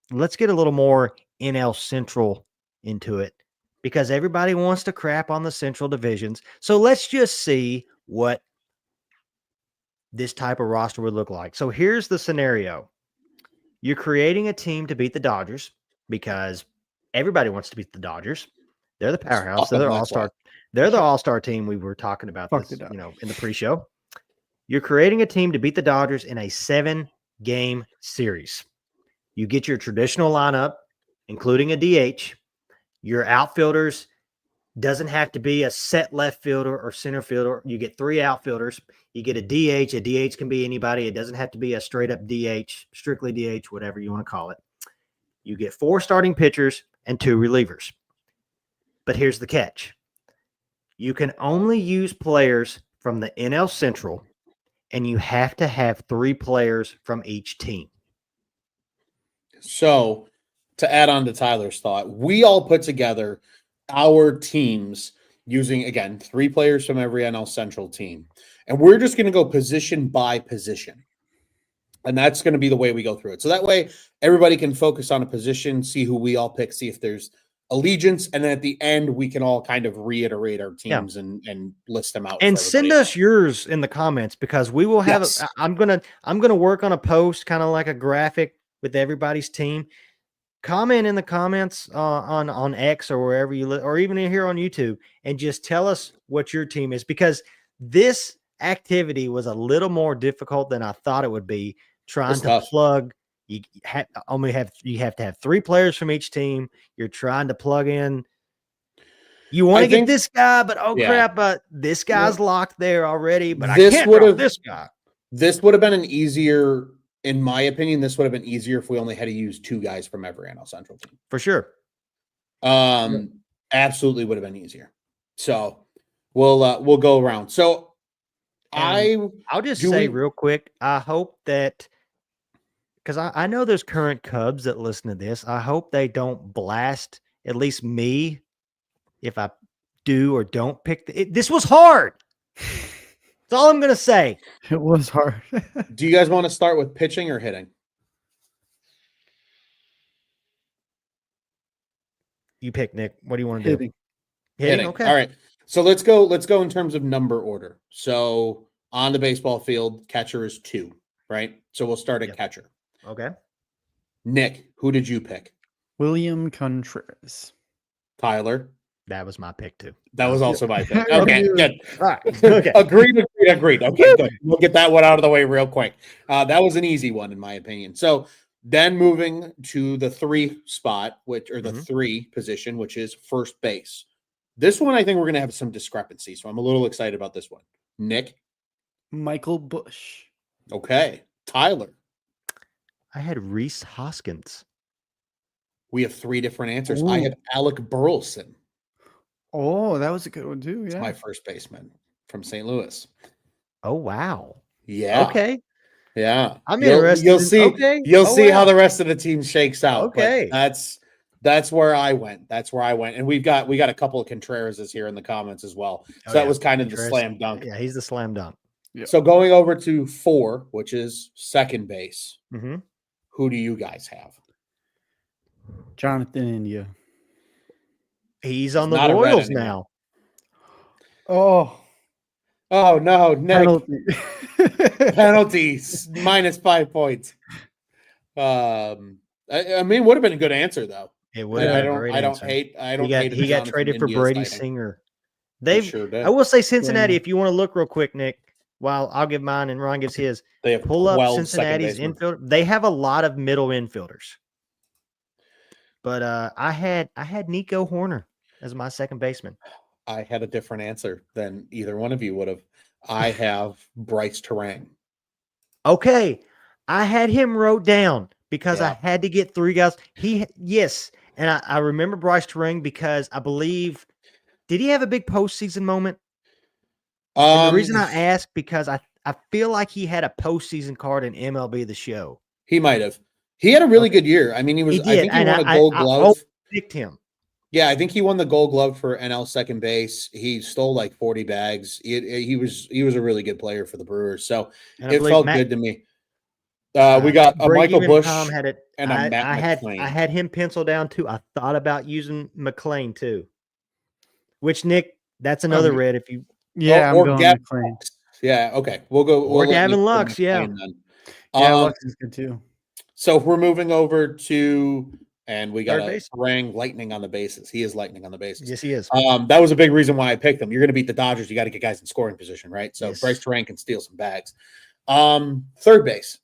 Let's get a little more NL Central into it, because everybody wants to crap on the Central divisions. So let's just see what this type of roster would look like. So here's the scenario. You're creating a team to beat the Dodgers because everybody wants to beat the Dodgers. They're the powerhouse. They're the all-star. They're the all-star team. We were talking about this, in the pre-show. You're creating a team to beat the Dodgers in a 7-game series. You get your traditional lineup, including a DH. Your outfielders doesn't have to be a set left fielder or center fielder. You get 3 outfielders. You get a DH. A DH can be anybody. It doesn't have to be a straight up DH, strictly DH, whatever you want to call it. You get 4 starting pitchers and 2 relievers. But here's the catch. You can only use players from the NL Central, and you have to have 3 players from each team. So, to add on to Tyler's thought, we all put together our teams using, again, 3 players from every NL Central team. And we're just going to go position by position. And that's going to be the way we go through it. So that way, everybody can focus on a position, see who we all pick, see if there's allegiance. And then at the end, we can all kind of reiterate our teams and list them out. And send us yours in the comments, because we will have, I'm going to work on a post, kind of like a graphic with everybody's team. comment in the comments on X or wherever or even in here on YouTube, and just tell us what your team is, because this activity was a little more difficult than I thought it would be. Trying It's to tough. plug, you have to have 3 players from each team. You're trying to plug in. You want to get this guy, but crap, this guy's locked there already. But I can't drop this guy. This would have been an easier, in my opinion, this would have been easier if we only had to use 2 guys from every NL Central team. For sure. Absolutely would have been easier. So we'll go around. So I'll just say real quick, I hope that, because I know there's current Cubs that listen to this, I hope they don't blast at least me if I do or don't pick. This was hard. That's all I'm going to say. It was hard. Do you guys want to start with pitching or hitting? You pick, Nick. What do you want to do? Hitting. Okay. All right. So let's go in terms of number order. So on the baseball field, catcher is 2, right? So we'll start at catcher. Okay. Nick, who did you pick? William Contreras. Tyler. That was my pick too. That was also my pick. Okay, good. All right. Okay. Agreed. Okay, good. We'll get that one out of the way real quick. That was an easy one, in my opinion. So then moving to the 3 spot, the 3 position, which is first base. This one, I think we're going to have some discrepancy. So I'm a little excited about this one. Nick? Michael Busch. Okay. Tyler? I had Rhys Hoskins. We have 3 different answers. Ooh. I had Alec Burleson. Oh, that was a good one too. It's yeah. my first baseman from St. Louis. Oh, wow. Yeah. Okay. Yeah. I'm interested. You'll see. Okay. You'll see how the rest of the team shakes out. Okay. That's where I went. And we've got a couple of Contrerases here in the comments as well. So that was kind of the slam dunk. Yeah, he's the slam dunk. Yep. So going over to 4, which is second base. Mm-hmm. Who do you guys have? Jonathan India. He's on the Royals now. Oh no, Nick. Penalties. minus 5 points. I mean, would have been a good answer though. It would. I don't hate. He got traded for Brady Singer. I did. will say Cincinnati. If you want to look real quick, Nick, while I'll give mine and Ron gives his. They have pull up Cincinnati's infield. They have a lot of middle infielders. But I had Nico Horner as my second baseman. I had a different answer than either one of you would have. I have Bryce Terang. Okay. I had him wrote down because I had to get 3 guys. And I remember Bryce Terang because I believe, did he have a big postseason moment? And the reason I ask, because I feel like he had a postseason card in MLB The Show. He might have. He had a really good year. I mean, I think he won a Gold Glove. I picked him. Yeah, I think he won the Gold Glove for NL second base. He stole like 40 bags. He was a really good player for the Brewers. So it felt good to me. We got a Michael Busch and a Matt McClain. I had him penciled down too. I thought about using McClain too. Which, Nick, that's another red if you. Yeah, I'm going McClain. Yeah, okay. We'll go. Or Gavin Lux, yeah. Yeah, Lux is good too. So we're moving over to, and we got a Terang lightning on the bases. He is lightning on the bases. Yes, he is. That was a big reason why I picked him. You're going to beat the Dodgers. You got to get guys in scoring position, right? So Bryce Terang can steal some bags. Third base,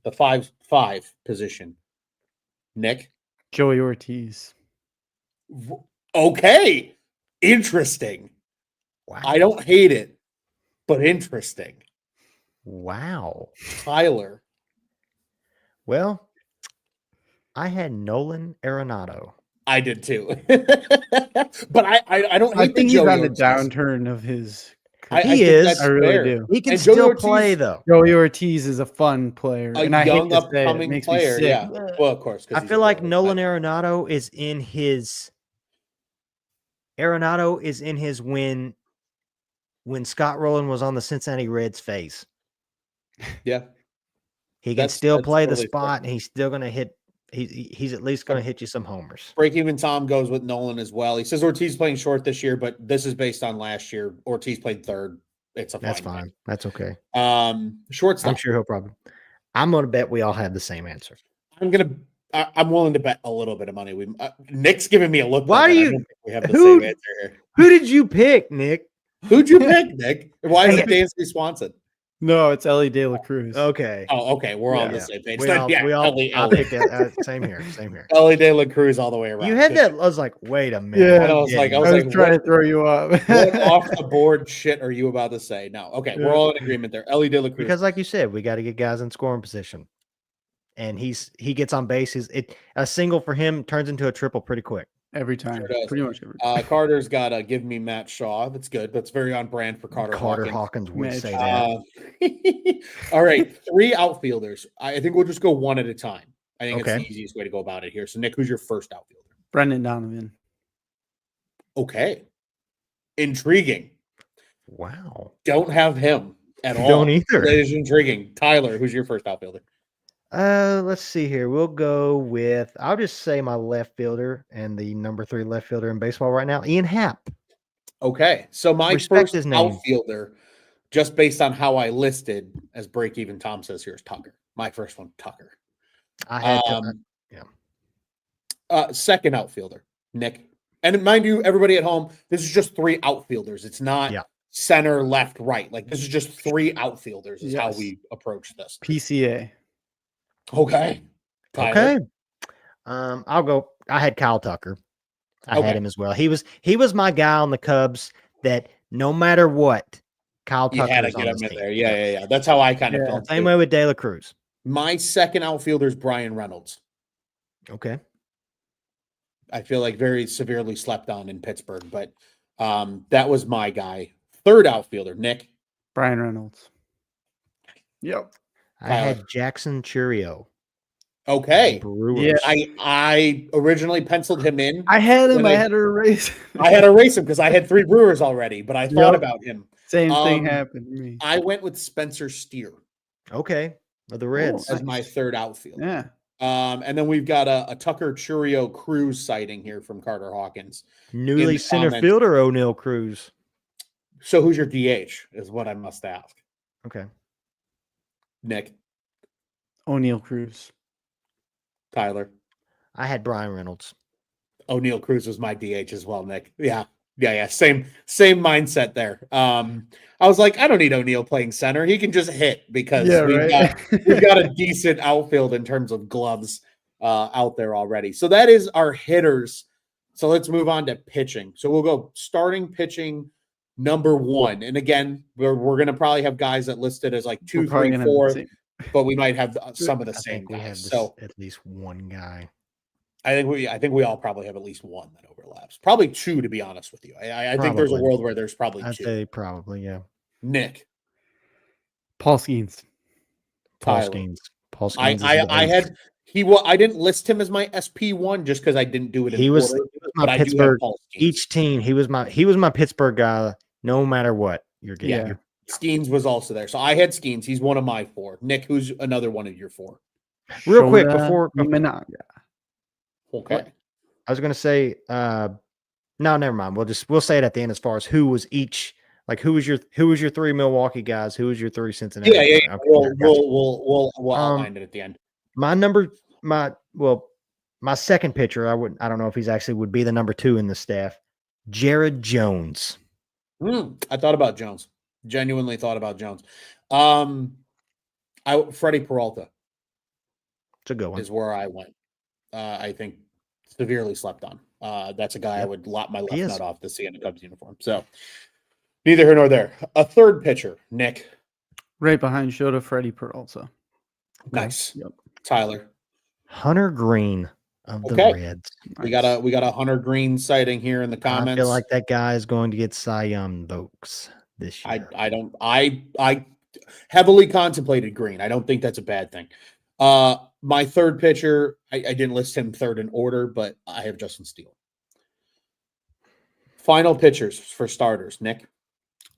the 5-5 position. Nick? Joey Ortiz. Okay. Interesting. Wow. I don't hate it, but interesting. Wow. Tyler. Well, I had Nolan Arenado. I did too. But I don't hate I think he's on the downturn of his career. He is. I really do. He can still play though. Joey Ortiz is a fun player. And I young upcoming player. Yeah. Well, of course. I feel like Nolan Arenado is in his when Scott Rowland was on the Cincinnati Reds phase. Yeah. He can still play the spot, and he's still going to hit. He's at least going to hit you some homers. Break even Tom goes with Nolan as well. He says Ortiz playing short this year, but this is based on last year. Ortiz played third. That's fine. That's okay. Shortstop. I'm sure he'll probably. I'm going to bet we all have the same answer. I'm going to I'm willing to bet a little bit of money. Nick's giving me a look. Why like are that. I you- don't think we have the who- same answer here. Who did you pick, Nick? Who'd you pick, Nick? Why is it Dansby Swanson? No, it's Ellie De La Cruz. Okay. Oh, okay. We're on the Yeah. same page. We all, I Ellie. picked that. Same here. Same here. Ellie De La Cruz all the way around. You had that. I was like, wait a minute. Yeah. And I was like, I was trying what- to throw you off. What off the board shit are you about to say? No. Okay, we're all in agreement there. Ellie De La Cruz. Because, like you said, we got to get guys in scoring position, and he gets on base. A single for him turns into a triple pretty quick. Every time. Sure does. Pretty much every time. Carter's got to give me Matt Shaw. That's good. That's very on brand for Carter. Hawkins would Mitch. say that. All right, 3 outfielders. I think we'll just go one at a time. I think it's Okay. the easiest way to go about it here. So, Nick, who's your first outfielder? Brendan Donovan. Okay. Intriguing. Wow. Don't have him at all. Don't either. That is intriguing. Tyler, who's your first outfielder? Let's see here. We'll go with. I'll just say my left fielder and the number 3 left fielder in baseball right now, Ian Happ. Okay. So my Respect first his name. outfielder, just based on how I listed, as break even Tom says here, is Tucker. My first one, Tucker. I had to. Second outfielder, Nick. And mind you, everybody at home, this is just 3 outfielders. It's not center, left, right. Like this is just 3 outfielders is how Yes. we approach this. PCA. Okay. Tyler. Okay. I'll go. I had Kyle Tucker. I Okay. had him as well. He was my guy on the Cubs that no matter what, Kyle You Tucker had to is get on him this in team. there. Yeah. That's how I kind of Yeah. felt. Same too. way with De La Cruz. My second outfielder is Brian Reynolds. Okay. I feel like very severely slept on in Pittsburgh, but that was my guy. Third outfielder, Nick. Brian Reynolds. Yep. I had Jackson Churio. Okay. Brewers. Yeah. I originally penciled him in. I had him. When I I- had to erase. I had to race him because I had 3 Brewers already, but I thought Yep. about him. Same thing Um, happened to me. I went with Spencer Steer Okay. Of the Reds. as my third outfielder. Yeah. And then we've got a Tucker Churio Cruz sighting here from Carter Hawkins. Newly the center comments. fielder O'Neal Cruz. So who's your DH is what I must ask. Okay. Nick, O'Neal Cruz. Tyler. I had Brian Reynolds. O'Neal Cruz was my DH as well, Nick. Yeah. Same mindset there. I was like, I don't need O'Neal playing center. He can just hit because Yeah, we've right. got a decent outfield in terms of gloves out there already. So that is our hitters. So let's move on to pitching. So we'll go starting pitching number 1. And again, we're going to probably have guys that listed as like 2, We're probably 3, gonna have the 4, same- but we might have some of the I same think we have guys. this, So at least one guy. I think we all probably have at least one that overlaps. Probably 2, to be honest with you. I think there's a Probably. world where there's probably I'd 2. say probably, yeah. Nick, Paul Skeens. Paul Tyler. Skeens. Paul I Skeens. is the I ace. had I didn't list him as my SP1 just because I didn't do it. In He was order, my but I do have Pittsburgh. Paul Skeens. Each team, he was my Pittsburgh guy. No matter what you're getting. Yeah. You're- Skeens was also there, so I had Skeens. He's one of my 4. Nick, who's another one of your 4? Real quick Shota before Imanaga. Okay. I was gonna say, no, never mind. We'll say it at the end as far as who was each. Like who was your 3 Milwaukee guys? Who was your 3 Cincinnati? Yeah. guys? Okay, We'll gotcha. we'll outline it at the end. My second pitcher. I don't know if he's actually would be the number 2 in the staff. Jared Jones. I thought about Jones. Genuinely thought about Jones. Freddie Peralta It's a good one. is where I went. I think severely slept on. That's a guy I Yep. would lop my left He is. nut off to see in a Cubs uniform. So neither here nor there. A third pitcher, Nick. Right behind Shota, Freddie Peralta. Nice. Yep. Tyler. Hunter Green of the Okay. Reds. We got a Hunter Green sighting here in the comments. I feel like that guy is going to get Cy Young votes this year. I heavily contemplated Green. I don't think that's a bad thing. My third pitcher, I didn't list him third in order, but I have Justin Steele. Final pitchers for starters, Nick.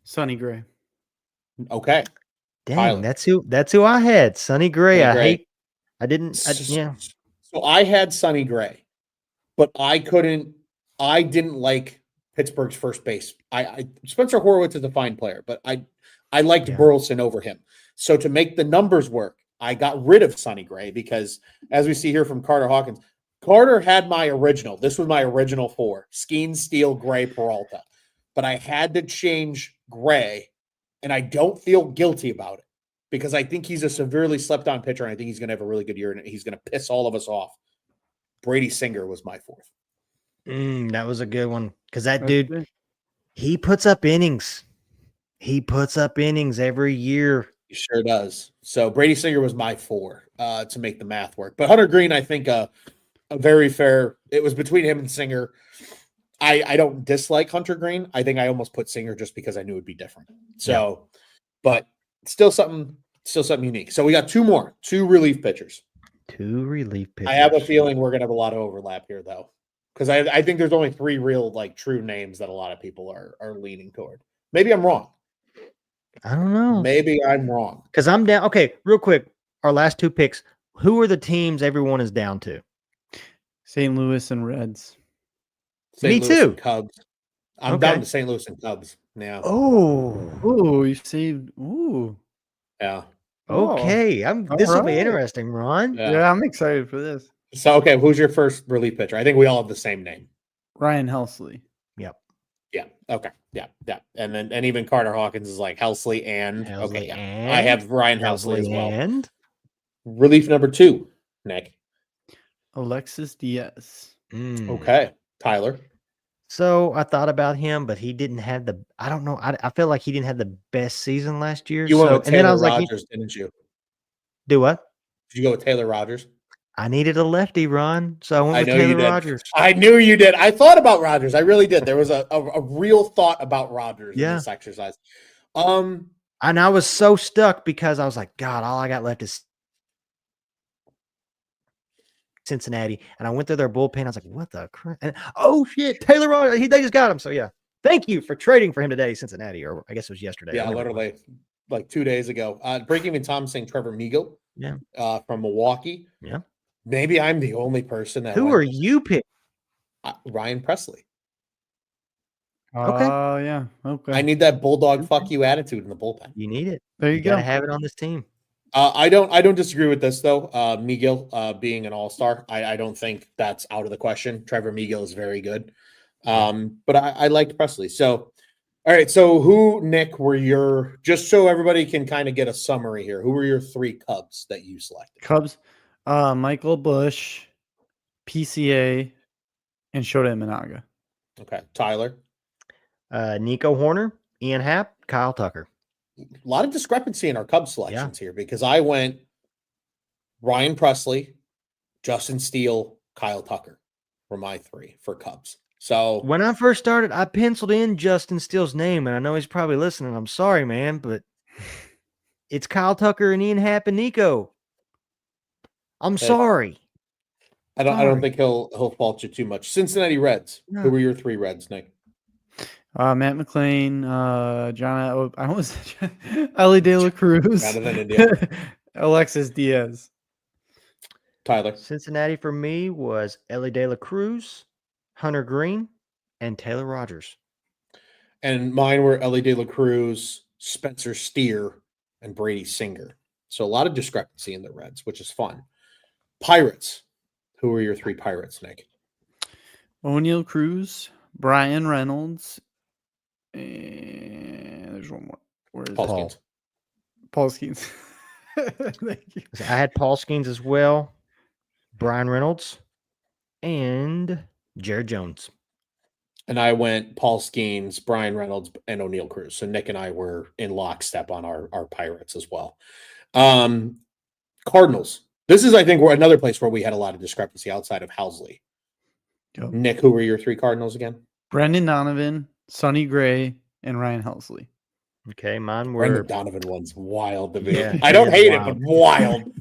Sonny Gray. Okay. Dang, Tyler. that's who I had. Sonny Gray. Sonny Gray. Yeah. So I had Sonny Gray, but I didn't like Pittsburgh's first base. Spencer Horwitz is a fine player, but I liked Yeah. Burleson over him. So to make the numbers work, I got rid of Sonny Gray because, as we see here from Carter Hawkins, Carter had my original. This was my original 4: Skeens, Steele, Gray, Peralta. But I had to change Gray, and I don't feel guilty about it because I think he's a severely slept-on pitcher, and I think he's going to have a really good year, and he's going to piss all of us off. Brady Singer was my 4th. That was a good one because that dude, he puts up innings. He puts up innings every year. He sure does. So Brady Singer was my 4 to make the math work. But Hunter Green, I think a very fair. It was between him and Singer. I don't dislike Hunter Green. I think I almost put Singer just because I knew it'd be different. So, but still something unique. So we got 2 relief pitchers. 2 relief pitchers. I have a feeling we're gonna have a lot of overlap here, though, because I think there's only 3 real true names that a lot of people are leaning toward. Maybe I'm wrong. I don't know. Maybe I'm wrong because I'm down. Okay, real quick, our last 2 picks. Who are the teams everyone is down to? St. Louis and Reds. Me Louis too. Cubs. I'm down to St. Louis and Cubs. Yeah. Oh, you saved. Ooh. Yeah. Okay. This will be interesting, Ron. Yeah, I'm excited for this. So, okay, who's your first relief pitcher? I think we all have the same name. Ryan Helsley. Yep. Yeah. Okay. Yeah. And even Carter Hawkins is like Helsley and Helsley and I have Ryan Helsley as well. And relief number 2, Nick. Alexis Diaz. Okay. Tyler. So I thought about him, but he didn't have the. I don't know. I feel like he didn't have the best season last year. You went with and then I was Rogers, didn't you? Do what? Did you go with Taylor Rogers? I needed a lefty, Ron, so I went with Taylor Rogers. I knew you did. I thought about Rogers. I really did. There was a real thought about Rogers in this exercise. And I was so stuck because I was like, God, all I got left is Cincinnati, and I went through their bullpen. I was like, "What the crap?" And oh shit, Taylor Rogers, they just got him. So yeah, thank you for trading for him today, Cincinnati, or I guess it was yesterday. Yeah, literally like 2 days ago. Breaking in Tom saying Trevor Meagle, from Milwaukee. Yeah, maybe I'm the only person that. Who are you picking? Ryan Presley. Okay. Oh yeah. Okay. I need that bulldog fuck you attitude in the bullpen. You need it. There you go. Gotta have it on this team. I don't disagree with this though. Meagle being an all-star, I don't think that's out of the question. Trevor Meagle is very good, but I liked Presley. So, all right. So, who, Nick, were your, just so everybody can kind of get a summary here? Who were your 3 Cubs that you selected? Cubs, Michael Busch, PCA, and Shota Imanaga. Okay, Tyler. Nico Horner, Ian Happ, Kyle Tucker. A lot of discrepancy in our Cubs selections here because I went Ryan Presley, Justin Steele, Kyle Tucker were my 3 for Cubs. So when I first started, I penciled in Justin Steele's name, and I know he's probably listening. I'm sorry, man, but it's Kyle Tucker and Ian Happ and Nico. I'm sorry. I don't think he'll fault you too much. Cincinnati Reds. No. Who were your 3 Reds, Nick? Matt McLean, Ellie De La Cruz, Alexis Diaz. Tyler. Cincinnati for me was Ellie De La Cruz, Hunter Green, and Taylor Rogers. And mine were Ellie De La Cruz, Spencer Steer, and Brady Singer. So a lot of discrepancy in the Reds, which is fun. Pirates. Who were your 3 Pirates, Nick? O'Neill Cruz, Brian Reynolds, and there's one more. Where is Paul Skeens. Paul Skeens. Thank you. I had Paul Skeens as well, Brian Reynolds, and Jared Jones. And I went Paul Skeens, Brian Reynolds, and O'Neill Cruz. So Nick and I were in lockstep on our Pirates as well. Cardinals. This is, I think, another place where we had a lot of discrepancy outside of Helsley. Yep. Nick, who were your 3 Cardinals again? Brendan Donovan, Sonny Gray, and Ryan Helsley. Okay, mine were... Brendan Donovan one's wild to me. Yeah, I don't hate it, but wild.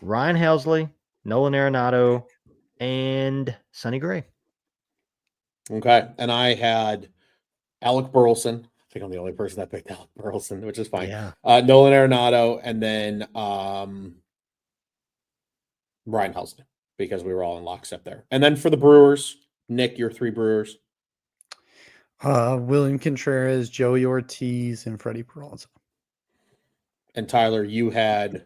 Ryan Helsley, Nolan Arenado, and Sonny Gray. Okay, and I had Alec Burleson. I think I'm the only person that picked Alec Burleson, which is fine. Yeah. Nolan Arenado, and then Ryan Helsley, because we were all in lockstep there. And then for the Brewers, Nick, your 3 Brewers. William Contreras, Joey Ortiz, and Freddie Peralta. And Tyler, you had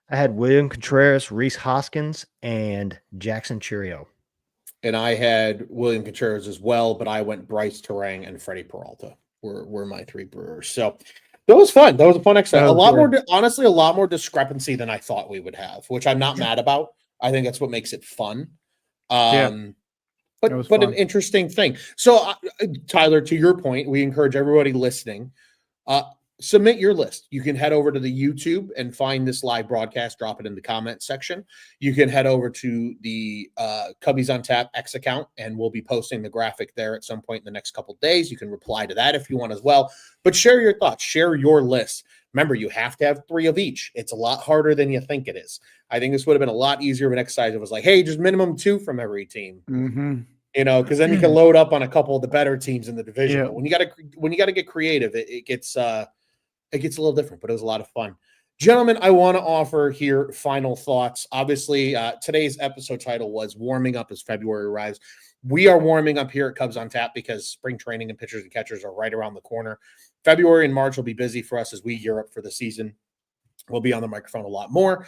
I had William Contreras, Reese Hoskins, and Jackson Churio. And I had William Contreras as well, but I went Bryce Terang and Freddie Peralta were my 3 Brewers. So that was fun. That was a fun exercise. Honestly, a lot more discrepancy than I thought we would have, which I'm not mad about. I think that's what makes it fun. But an interesting thing. So, Tyler, to your point, we encourage everybody listening, submit your list. You can head over to the YouTube and find this live broadcast, drop it in the comment section. You can head over to the Cubbies on Tap X account, and we'll be posting the graphic there at some point in the next couple of days. You can reply to that if you want as well. But share your thoughts, share your list. Remember, you have to have 3 of each. It's a lot harder than you think it is. I think this would have been a lot easier of an exercise. It was like, hey, just minimum 2 from every team. Mm-hmm. You know, because then you can load up on a couple of the better teams in the division. Yeah. But when you got to get creative, it gets a little different. But it was a lot of fun, gentlemen. I want to offer here final thoughts. Obviously, today's episode title was "Warming Up as February Arrives." We are warming up here at Cubs on Tap because spring training and pitchers and catchers are right around the corner. February and March will be busy for us as we gear up for the season. We'll be on the microphone a lot more,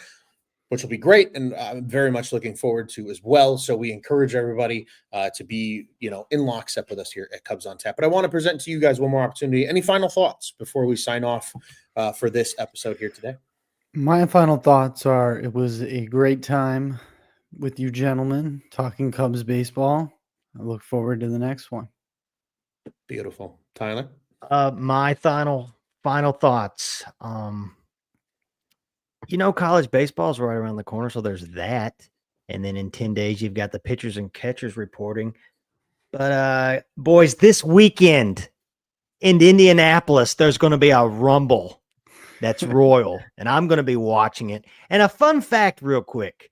which will be great, and I'm very much looking forward to as well. So we encourage everybody to be, in lockstep with us here at Cubs on Tap. But I want to present to you guys one more opportunity. Any final thoughts before we sign off for this episode here today? My final thoughts are: it was a great time with you gentlemen talking Cubs baseball. I look forward to the next one. Beautiful. Tyler? My final thoughts. College baseball is right around the corner, so there's that. And then in 10 days, you've got the pitchers and catchers reporting. But, boys, this weekend in Indianapolis, there's going to be a rumble that's royal, and I'm going to be watching it. And a fun fact real quick.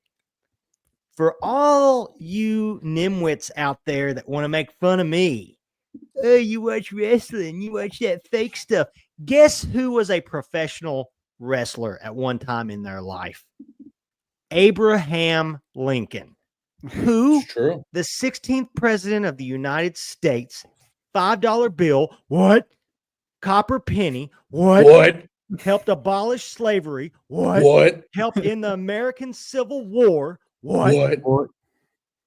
For all you nimwits out there that want to make fun of me, oh, you watch wrestling, you watch that fake stuff. Guess who was a professional wrestler at one time in their life? Abraham Lincoln, who the 16th president of the United States, $5 bill, what? Copper penny, what? Helped abolish slavery, what? Helped in the American Civil War, what?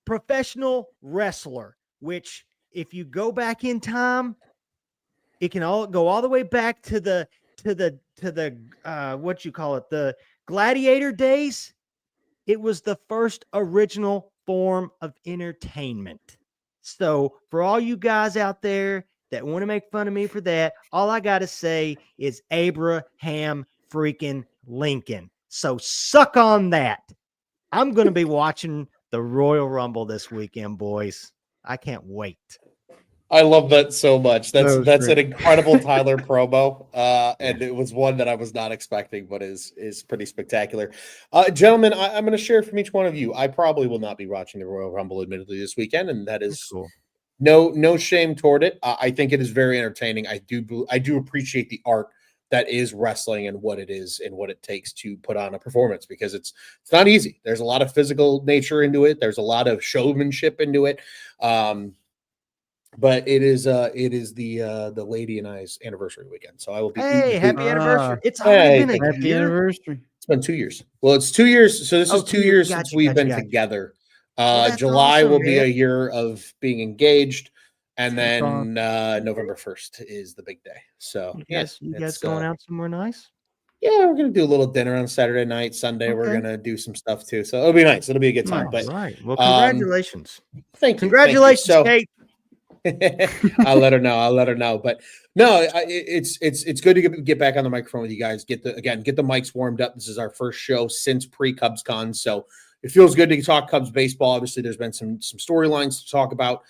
Professional wrestler, which if you go back in time, it can all go all the way back to the what you call it, the gladiator days. It was the first original form of entertainment. So for all you guys out there that want to make fun of me for that, all I got to say is Abraham freaking Lincoln. So suck on that. I'm going to be watching the Royal Rumble this weekend, boys. I can't wait. I love that so much. That's an incredible Tyler promo, and it was one that I was not expecting, but is pretty spectacular. Gentlemen, I'm going to share from each one of you. I probably will not be watching the Royal Rumble, admittedly, this weekend, and that is cool. No shame toward it. I think it is very entertaining. I do appreciate the art that is wrestling and what it is and what it takes to put on a performance, because it's not easy. There's a lot of physical nature into it. There's a lot of showmanship into it. But it is the Lady and I's anniversary weekend, so I will be. Hey, happy anniversary! It's already been a happy anniversary. It's been 2 years. Well, it's 2 years. So this is 2 years since we've been together. July will be a year of being engaged, and then November 1st is the big day. So you guys going out somewhere nice? Yeah, we're gonna do a little dinner on Saturday night. Sunday, we're gonna do some stuff too. So it'll be nice. It'll be a good time. But right. Well, congratulations. Thank you. Congratulations, Kate. I'll let her know. But no, it's good to get back on the microphone with you guys. Get the mics warmed up. This is our first show since pre-Cubs Con, so it feels good to talk Cubs baseball. Obviously, there's been some storylines to talk about.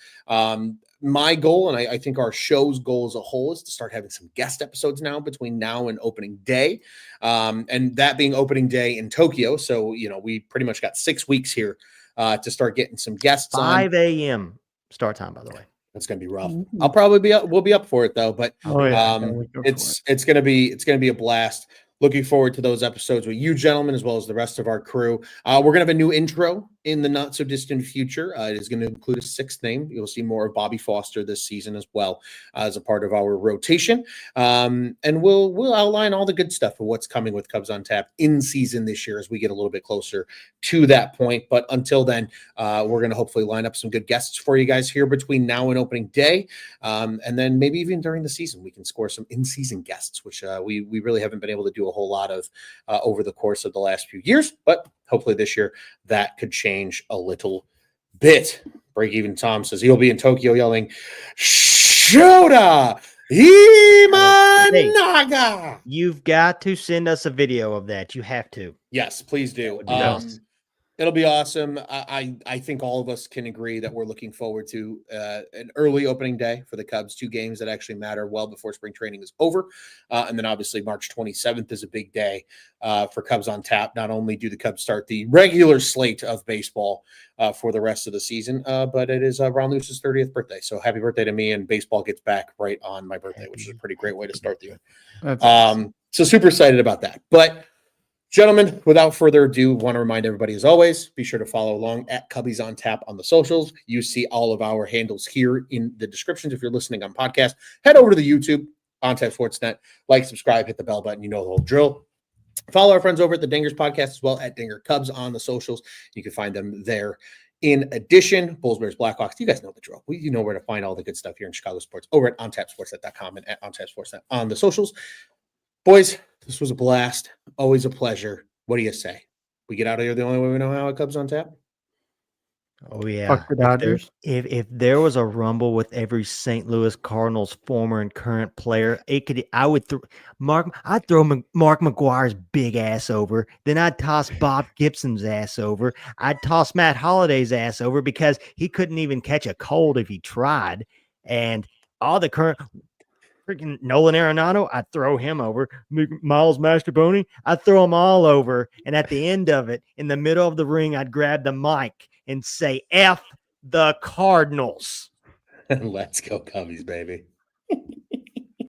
My goal, and I think our show's goal as a whole, is to start having some guest episodes now between now and opening day, and that being opening day in Tokyo. So we pretty much got 6 weeks here to start getting some guests. 5 a.m. start time, by the way. It's going to be rough. I'll probably be up. We'll be up for it though, but it's going to be a blast. Looking forward to those episodes with you gentlemen, as well as the rest of our crew. We're going to have a new intro in the not so distant future. It is going to include a sixth name. You'll see more of Bobby Foster this season as well as a part of our rotation. And we'll outline all the good stuff of what's coming with Cubs on Tap in season this year as we get a little bit closer to that point. But until then, we're going to hopefully line up some good guests for you guys here between now and opening day. And then maybe even during the season, we can score some in-season guests, which we really haven't been able to do a whole lot of over the course of the last few years. But hopefully this year that could change a little bit. Break Even Tom says he'll be in Tokyo yelling, Shota Imanaga. You've got to send us a video of that. You have to. Yes, please do. Nice. It'll be awesome. I think all of us can agree that we're looking forward to an early opening day for the Cubs, 2 games that actually matter well before spring training is over. And then obviously March 27th is a big day for Cubs on Tap. Not only do the Cubs start the regular slate of baseball for the rest of the season, but it is Ron Lewis's 30th birthday. So happy birthday to me, and baseball gets back right on my birthday, which is a pretty great way to start the year. Awesome. So super excited about that. But gentlemen, without further ado, want to remind everybody, as always, be sure to follow along at Cubbies on Tap on the socials. You see all of our handles here in the descriptions. If you're listening on podcast, head over to the YouTube, On Tap Sportsnet, like, subscribe, hit the bell button. You know the whole drill. Follow our friends over at the Dingers podcast as well, at Dinger Cubs on the socials. You can find them there. In addition, Bulls, Bears, Blackhawks, you guys know the drill. You know where to find all the good stuff here in Chicago sports over at ontapsportsnet.com and at ontapsportsnet on the socials. Boys, this was a blast. Always a pleasure. What do you say? We get out of here the only way we know how, it Cubs on Tap? Oh, yeah. Fuck the Dodgers. If there was a rumble with every St. Louis Cardinals former and current player, I'd throw Mark McGuire's big ass over. Then I'd toss Bob Gibson's ass over. I'd toss Matt Holliday's ass over because he couldn't even catch a cold if he tried. And all the current freaking Nolan Arenado, I'd throw him over. Miles Mastrobuoni, I'd throw them all over. And at the end of it, in the middle of the ring, I'd grab the mic and say, F the Cardinals. Let's go, Cubbies, baby.